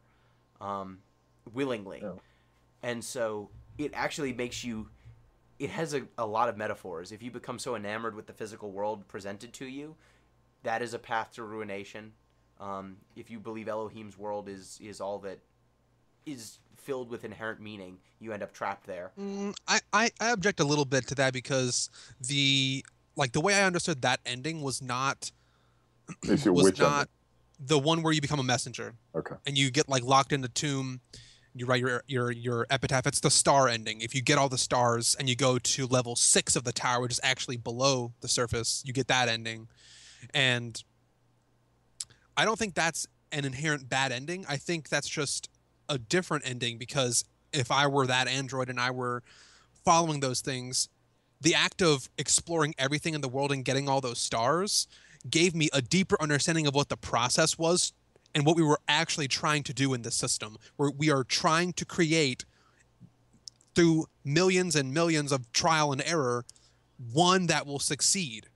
willingly. Yeah. And so it actually makes you, it has a lot of metaphors. If you become so enamored with the physical world presented to you, that is a path to ruination. If you believe Elohim's world is all that is filled with inherent meaning, you end up trapped there. I object a little bit to that, because the way I understood that ending was not Ending? the one where you become a messenger. Okay. And you get locked in the tomb. You write your epitaph. It's the star ending. If you get all the stars and you go to level 6 of the tower, which is actually below the surface, you get that ending. And I don't think that's an inherent bad ending. I think that's just a different ending, because if I were that android and I were following those things, the act of exploring everything in the world and getting all those stars gave me a deeper understanding of what the process was and what we were actually trying to do in the system, where we are trying to create, through millions and millions of trial and error, one that will succeed.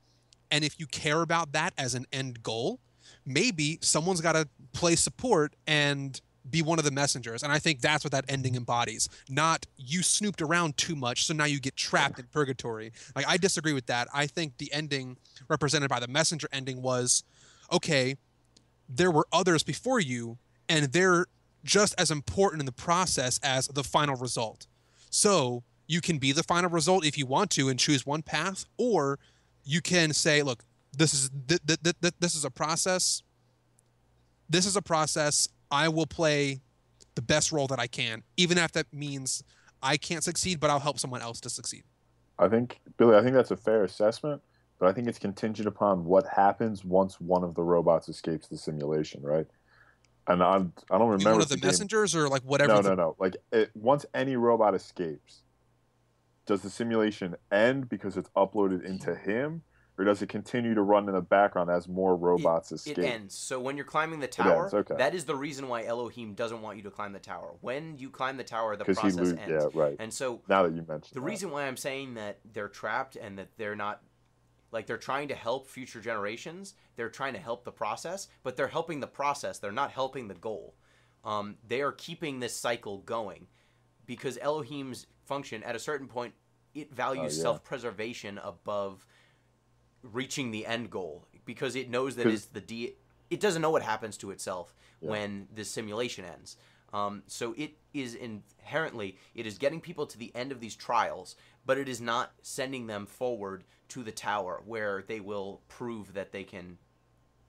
And if you care about that as an end goal, maybe someone's got to play support and be one of the messengers. And I think that's what that ending embodies. Not you snooped around too much, so now you get trapped in purgatory. I disagree with that. I think the ending represented by the messenger ending was, okay, there were others before you, and they're just as important in the process as the final result. So you can be the final result if you want to and choose one path, or you can say, look, this is a process. This is a process. I will play the best role that I can, even if that means I can't succeed, but I'll help someone else to succeed. I think, Billy, that's a fair assessment, but I think it's contingent upon what happens once one of the robots escapes the simulation, right? And I don't remember. One of the messengers or whatever? No. Once any robot escapes, does the simulation end because it's uploaded into him? Or does it continue to run in the background as more robots escape? It ends. So when you're climbing the tower, okay. That is the reason why Elohim doesn't want you to climb the tower. When you climb the tower, the process ends. Yeah, right. And so now that you mentioned the reason why I'm saying that they're trapped and that they're not, they're trying to help future generations, they're trying to help the process, but they're helping the process. They're not helping the goal. They are keeping this cycle going, because Elohim's function, at a certain point, it values self-preservation above reaching the end goal, because it knows that it doesn't know what happens to itself when this simulation ends. So it is inherently, it is getting people to the end of these trials, but it is not sending them forward to the tower where they will prove that they can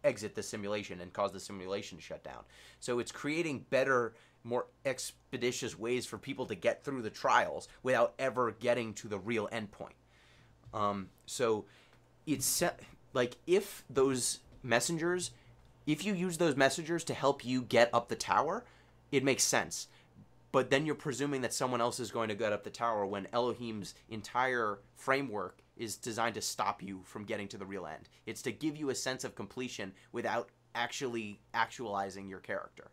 exit the simulation and cause the simulation to shut down. So it's creating better, more expeditious ways for people to get through the trials without ever getting to the real endpoint. So it's if those messengers, if you use those messengers to help you get up the tower, it makes sense. But then you're presuming that someone else is going to get up the tower when Elohim's entire framework is designed to stop you from getting to the real end. It's to give you a sense of completion without actually actualizing your character.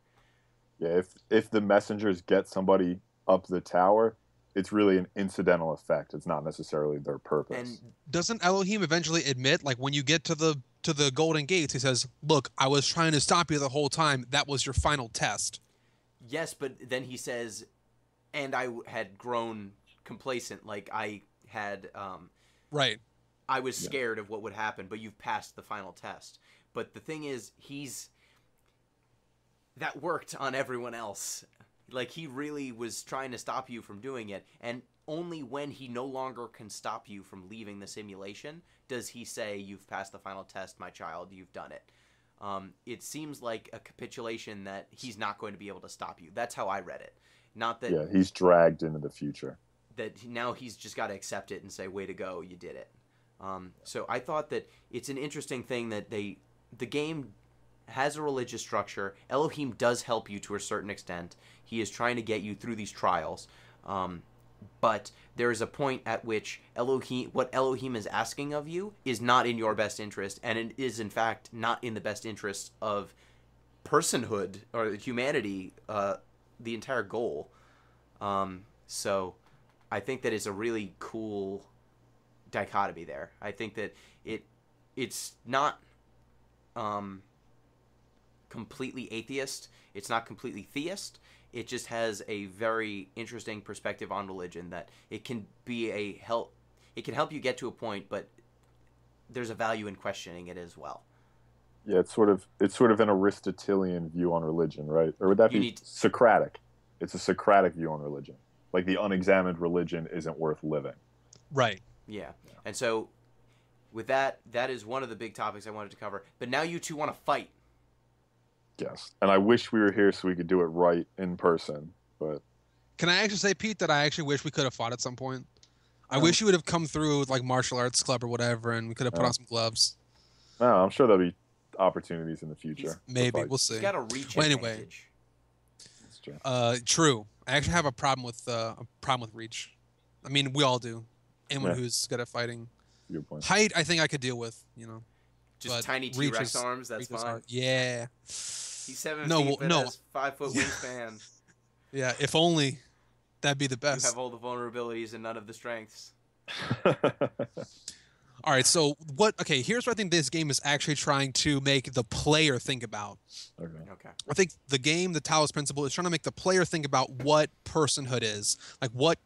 Yeah, if the messengers get somebody up the tower, it's really an incidental effect. It's not necessarily their purpose. And doesn't Elohim eventually admit, when you get to the Golden Gates, he says, "Look, I was trying to stop you the whole time. That was your final test." Yes, but then he says, and I had grown complacent, I had right. I was scared of what would happen, but you've passed the final test. But the thing is, that worked on everyone else. He really was trying to stop you from doing it, and only when he no longer can stop you from leaving the simulation does he say, "You've passed the final test, my child, you've done it." It seems like a capitulation that he's not going to be able to stop you. That's how I read it. Not that... Yeah, he's dragged into the future. That now he's just got to accept it and say, "Way to go, you did it." So I thought that it's an interesting thing that the game has a religious structure. Elohim does help you to a certain extent. He is trying to get you through these trials. but there is a point at which what Elohim is asking of you is not in your best interest, and it is in fact not in the best interest of personhood or humanity, the entire goal. So I think that it's a really cool dichotomy there. I think that it's not completely atheist. It's not completely theist. It just has a very interesting perspective on religion that it can be it can help you get to a point, but there's a value in questioning it as well. Yeah, it's sort of an Aristotelian view on religion, right? Or would that be Socratic? It's a Socratic view on religion. Like the unexamined religion isn't worth living. Right. Yeah. And so with that is one of the big topics I wanted to cover. But now you two want to fight. Yes. And I wish we were here so we could do it right in person, but... Can I actually say, Pete, that I actually wish we could have fought at some point? I wish you would have come through with like martial arts club or whatever, and we could have put on some gloves. No, I'm sure there'll be opportunities in the future. Maybe. We'll see. He's got a reach advantage. That's true. True. I actually have a problem with reach. I mean, we all do. Anyone who's good at fighting. Good point. Height, I think I could deal with, you know. Just tiny T-Rex arms, that's fine. Yeah. He's 7 feet, but has 5 foot wingspan. Yeah, if only. That'd be the best. You have all the vulnerabilities and none of the strengths. All right, so here's what I think this game is actually trying to make the player think about. Okay. I think the game, the Talos Principle, is trying to make the player think about what personhood is. Like what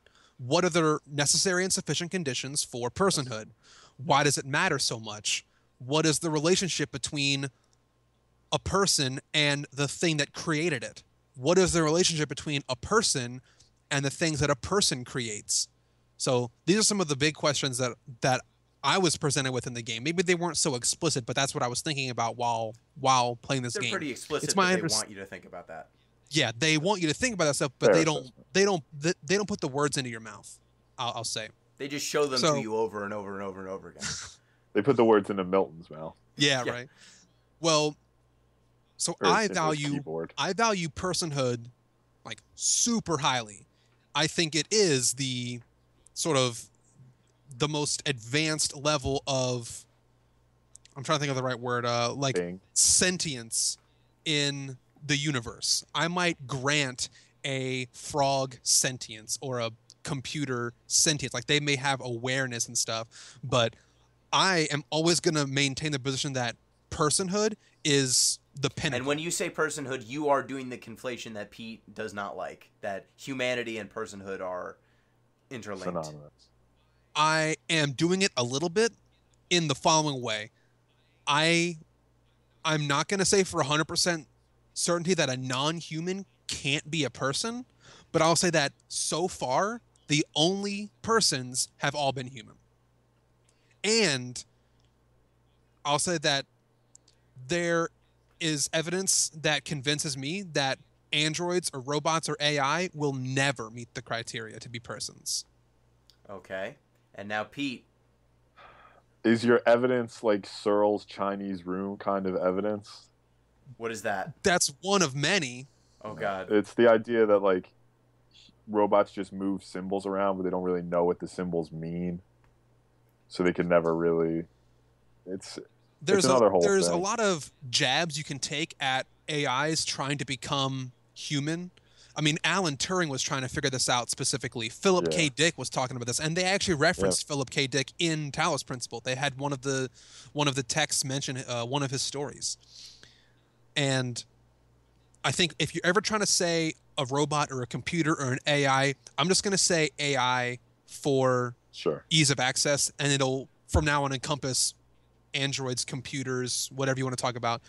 are the necessary and sufficient conditions for personhood? Why does it matter so much? What is the relationship between a person and the thing that created it? What is the relationship between a person and the things that a person creates? So these are some of the big questions that I was presented with in the game. Maybe they weren't so explicit, but that's what I was thinking about while playing this game. They're pretty explicit, but they want you to think about that. Yeah, they want you to think about that stuff, but they don't put the words into your mouth. I'll say. They just show them to you over and over and over and over again. They put the words into Milton's mouth. Yeah, right. Well, so I value personhood like super highly. I think it is the sort of the most advanced level of, I'm trying to think of the right word, sentience in the universe. I might grant a frog sentience or a computer sentience. Like they may have awareness and stuff, but I am always going to maintain the position that personhood is the pinnacle. And when you say personhood, you are doing the conflation that Pete does not like, that humanity and personhood are interlinked. Synonymous. I am doing it a little bit in the following way. I'm not going to say for 100% certainty that a non-human can't be a person, but I'll say that so far, the only persons have all been human. And I'll say that there is evidence that convinces me that androids or robots or AI will never meet the criteria to be persons. Okay. And now, Pete. Is your evidence like Searle's Chinese room kind of evidence? What is that? That's one of many. Oh, God. It's the idea that, like, robots just move symbols around, but they don't really know what the symbols mean. So they can never really... There's a lot of jabs you can take at AIs trying to become human. I mean, Alan Turing was trying to figure this out specifically. Philip K. Dick was talking about this, and they actually referenced Philip K. Dick in Talos Principle. They had one of the texts mention one of his stories. And I think if you're ever trying to say a robot or a computer or an AI, I'm just going to say AI for ease of access, and it'll from now on encompass androids, computers, whatever you want to talk about,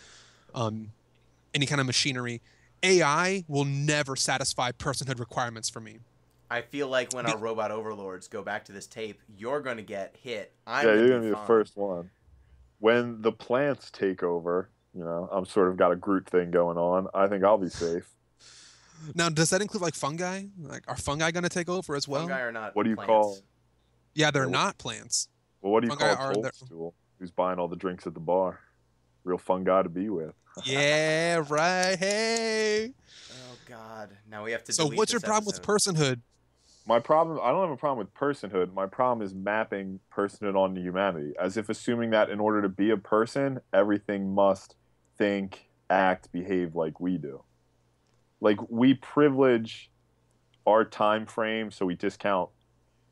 any kind of machinery. AI will never satisfy personhood requirements for me. I feel like when our robot overlords go back to this tape, you're going to get hit. You're going to be the first one. When the plants take over, I'm sort of got a Groot thing going on. I think I'll be safe. Now, does that include like fungi? Like, are fungi going to take over as well? Fungi are not. What do you plants. call? Yeah, they're not plants. Well, what do you call Toadstool? Who's buying all the drinks at the bar? Real fun guy to be with. Yeah, right. Hey. Oh God! Now we have to. So, what's your problem with personhood? My problem, I don't have a problem with personhood. My problem is mapping personhood onto humanity, as if assuming that in order to be a person, everything must think, act, behave like we do. Like, we privilege our time frame, so we discount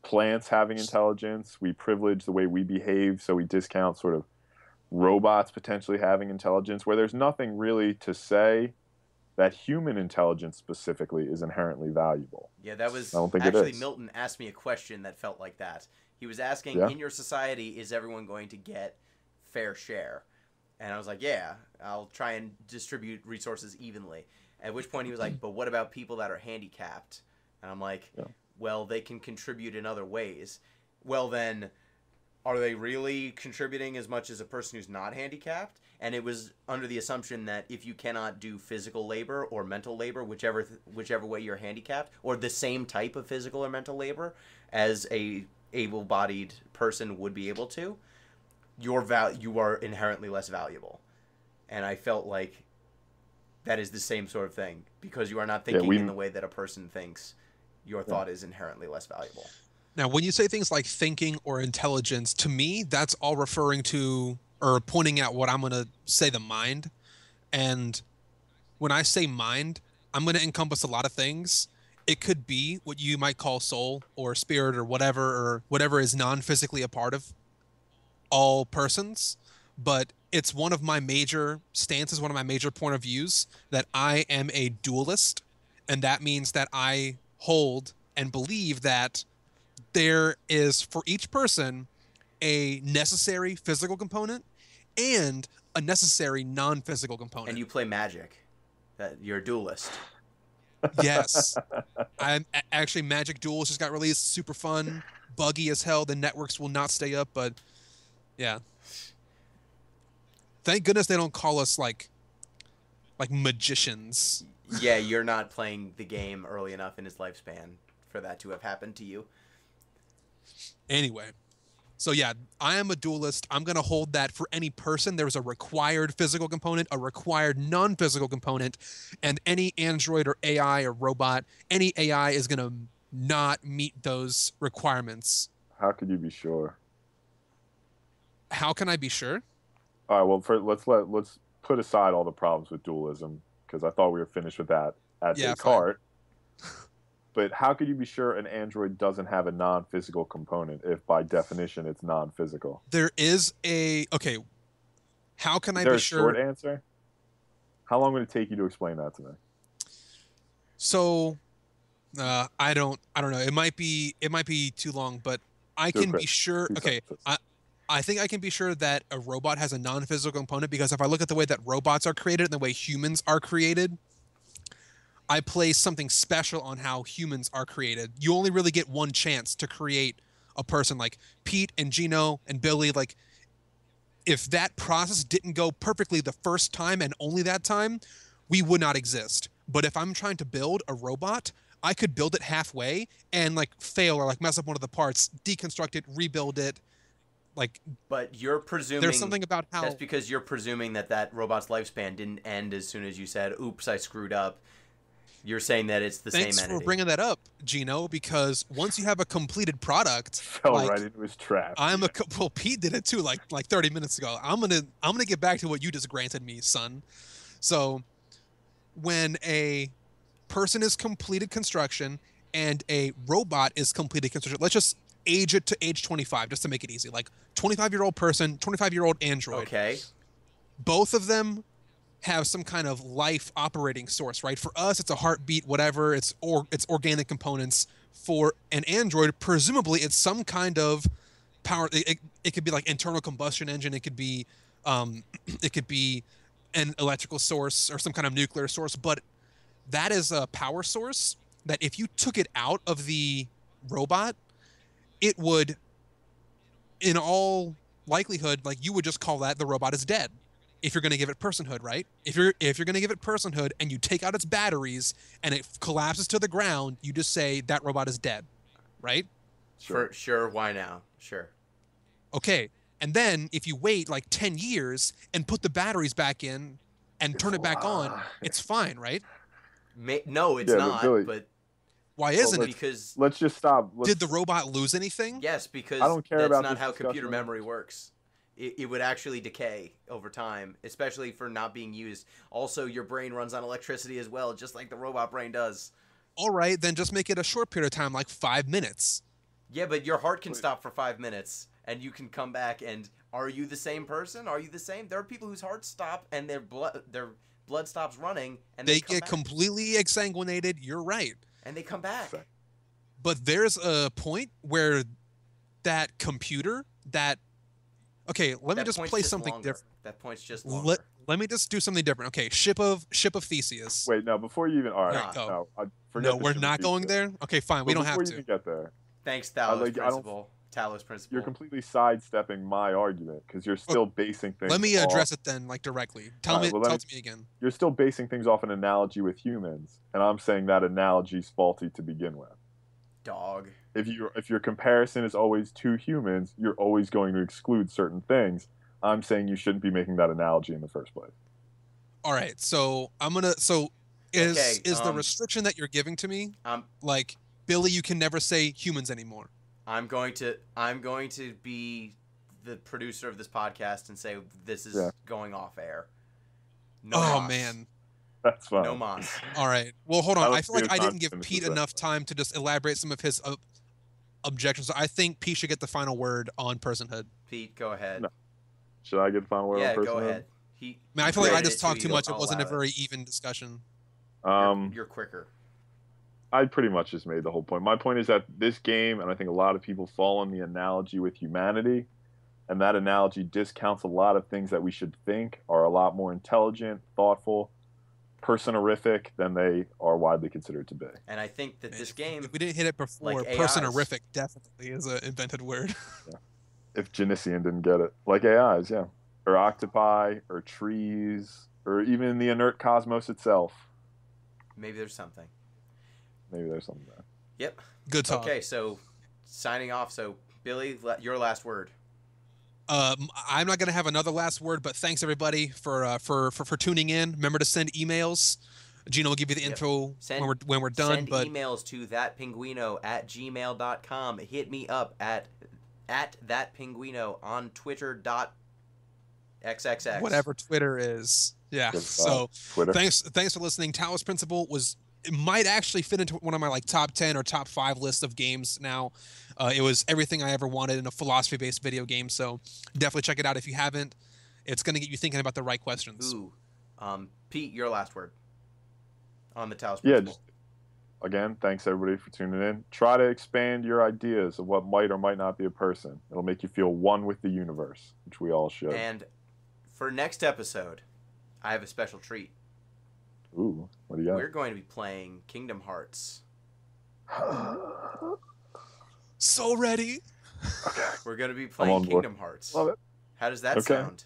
plants having intelligence. We privilege the way we behave, so we discount sort of robots potentially having intelligence, where there's nothing really to say that human intelligence specifically is inherently valuable. Yeah, that was I don't think actually it is. Milton asked me a question that felt like that. He was asking, Yeah. in your society, is everyone going to get fair share? And I was like, yeah, I'll try and distribute resources evenly. At which point he was like, but what about people that are handicapped? And I'm like, Yeah. well, they can contribute in other ways. Well, then, are they really contributing as much as a person who's not handicapped? And it was under the assumption that if you cannot do physical labor or mental labor, whichever way you're handicapped, or the same type of physical or mental labor as a able-bodied person would be able to, you are inherently less valuable. And I felt like that is the same sort of thing. Because you are not thinking in the way that a person thinks, your thought is inherently less valuable. Now, when you say things like thinking or intelligence, to me, that's all referring to or pointing out what I'm going to say the mind. And when I say mind, I'm going to encompass a lot of things. It could be what you might call soul or spirit or whatever is non-physically a part of all persons. But it's one of my major stances, one of my major point of views, that I am a dualist. And that means that I hold and believe that there is, for each person, a necessary physical component and a necessary non-physical component. And you play Magic. You're a duelist. Yes. I'm actually, Magic Duels just got released. Super fun. Buggy as hell. The networks will not stay up, but yeah. Thank goodness they don't call us like magicians. Yeah, you're not playing the game early enough in its lifespan for that to have happened to you. Anyway, so yeah, I am a dualist. I'm going to hold that for any person. There's a required physical component, a required non-physical component, and any android or AI or robot, any AI is going to not meet those requirements. How could you be sure? How can I be sure? All right, well, let's put aside all the problems with dualism, because I thought we were finished with that at Descartes. But how could you be sure an android doesn't have a non-physical component if, by definition, it's non-physical? There is okay. How can I be sure? Is there a short answer? How long would it take you to explain that to me? So, I don't know. It might be too long, but I can be sure. Okay, I think I can be sure that a robot has a non-physical component, because if I look at the way that robots are created and the way humans are created, I place something special on how humans are created. You only really get one chance to create a person. Like Pete and Gino and Billy. Like, if that process didn't go perfectly the first time and only that time, we would not exist. But if I'm trying to build a robot, I could build it halfway and like fail or like mess up one of the parts, deconstruct it, rebuild it. Like, but you're presuming there's something about how that's because you're presuming that robot's lifespan didn't end as soon as you said, "Oops, I screwed up." You're saying that it's the same entity. Thanks for bringing that up, Gino, because once you have a completed product, fell right into his trap. Well, Pete did it too, like 30 minutes ago. I'm gonna get back to what you just granted me, son. So, when a person is completed construction and a robot is completed construction, let's just age it to age 25, just to make it easy. Like 25-year-old person, 25-year-old android. Okay. Both of them have some kind of life operating source, right? For us, it's a heartbeat, whatever. It's organic components. For an android, presumably, it's some kind of power. It could be like internal combustion engine. It could be an electrical source or some kind of nuclear source. But that is a power source that if you took it out of the robot, it would, in all likelihood, like you would just call that the robot is dead. If you're going to give it personhood, right? If you're going to give it personhood and you take out its batteries and it collapses to the ground, you just say that robot is dead, right? Sure. Why now? Sure. Okay. And then if you wait like 10 years and put the batteries back in and turn it back on, it's fine, right? No, it's not. Billy, but Why isn't it? Because let's just stop. Did the robot lose anything? yes, because I don't care that's about not this how discussion computer right now. memory works. It would actually decay over time, especially for not being used. Also, your brain runs on electricity as well, just like the robot brain does. All right, then just make it a short period of time, like 5 minutes. Yeah, but your heart can stop for 5 minutes, and you can come back. And are you the same person? Are you the same? There are people whose hearts stop and their blood stops running, and they come get back. completely exsanguinated. You're right. And they come back. But there's a point where that computer, okay, let me That just point's play just something longer. different. That point's just longer. Let me just do something different. Okay, ship of Theseus. Wait, no, before you even. All right, No. forget No, the we're ship not of going Theseus. there. Okay, fine. We don't have Before to. you even get there, Thanks, Talos I don't- Principle. Talos Principle. you're completely sidestepping my argument because you're still basing things. Let me off- address it then, like directly. Tell Alright, it well, to me again. You're still basing things off an analogy with humans, and I'm saying that analogy's faulty to begin with. Dog. If your comparison is always two humans, you're always going to exclude certain things. I'm saying you shouldn't be making that analogy in the first place. All right, so is Okay, the restriction that you're giving to me like, Billy, you can never say humans anymore? I'm going to be the producer of this podcast and say this is going off air. No mas. Man. That's fine. No mas. All right. Well, hold on. I feel like I didn't give finish Pete this enough time to just elaborate some of his objections. I think Pete should get the final word on personhood. Pete, go ahead. No. Should I get the final word on personhood? Yeah, go ahead. I feel like I created just it talked to too you. much. It I'll wasn't a allow it. very even discussion. You're quicker. I pretty much just made the whole point. My point is that this game, and I think a lot of people fall on the analogy with humanity, and that analogy discounts a lot of things that we should think are a lot more intelligent, thoughtful, personorific than they are widely considered to be. And I think that this game, if we didn't hit it before, like AIs. personorific definitely is an invented word. Yeah. If Genesian didn't get it. Like AIs, yeah. Or octopi, or trees, or even the inert cosmos itself. maybe there's something. Maybe there's something there. Yep. Good talk. Okay, so signing off. So Billy, your last word. I'm not gonna have another last word, but thanks everybody for tuning in. Remember to send emails. Gino will give you the info when we're done. Send emails to thatpinguino@gmail.com. Hit me up at thatpinguino on Twitter.xxx. Whatever Twitter is. Yeah. So Twitter. thanks for listening. Talos Principle it might actually fit into one of my top 10 or top 5 lists of games now. It was everything I ever wanted in a philosophy-based video game, so definitely check it out if you haven't. It's going to get you thinking about the right questions. Ooh. Pete, your last word on the Talos Principle. Again, thanks everybody for tuning in. Try to expand your ideas of what might or might not be a person. It'll make you feel one with the universe, which we all should. And for next episode, I have a special treat. Ooh, what do you got? We're going to be playing Kingdom Hearts. So ready. Okay. We're going to be playing Kingdom Hearts. Love it. How does that sound?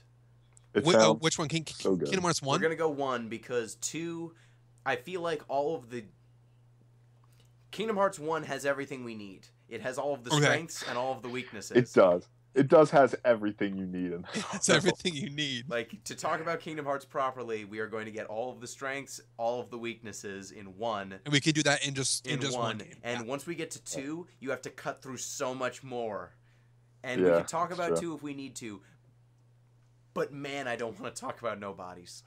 It sounds which one? so good. Kingdom Hearts 1? We're going to go 1 because 2, I feel like all of the... Kingdom Hearts 1 has everything we need. It has all of the strengths and all of the weaknesses. It does. It does has everything you need. It's everything you need. Like, to talk about Kingdom Hearts properly, we are going to get all of the strengths, all of the weaknesses in 1. And we can do that in just one game. And once we get to 2, you have to cut through so much more. And Yeah, we can talk that's about true. 2 if we need to. But man, I don't want to talk about nobodies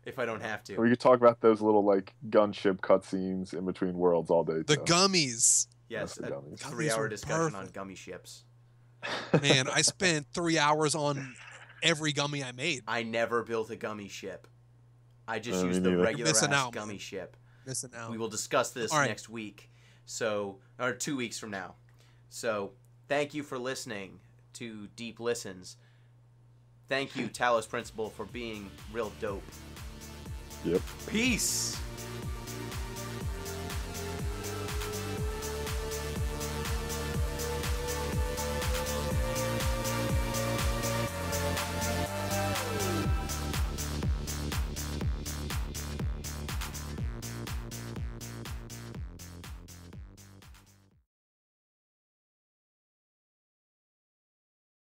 if I don't have to. We could talk about those little like gunship cutscenes in between worlds all day. The too. gummies. Yes, the a gummies. 3-hour were discussion on perfect. gummy ships. Man, I spent 3 hours on every gummy I made. I never built a gummy ship. I just Me used the neither. regular Missing ass out, gummy man. ship. Missing out. We will discuss this All right. next week. So, or 2 weeks from now. So, thank you for listening to Deep Listens. Thank you, Talos Principle, for being real dope. Yep. Peace.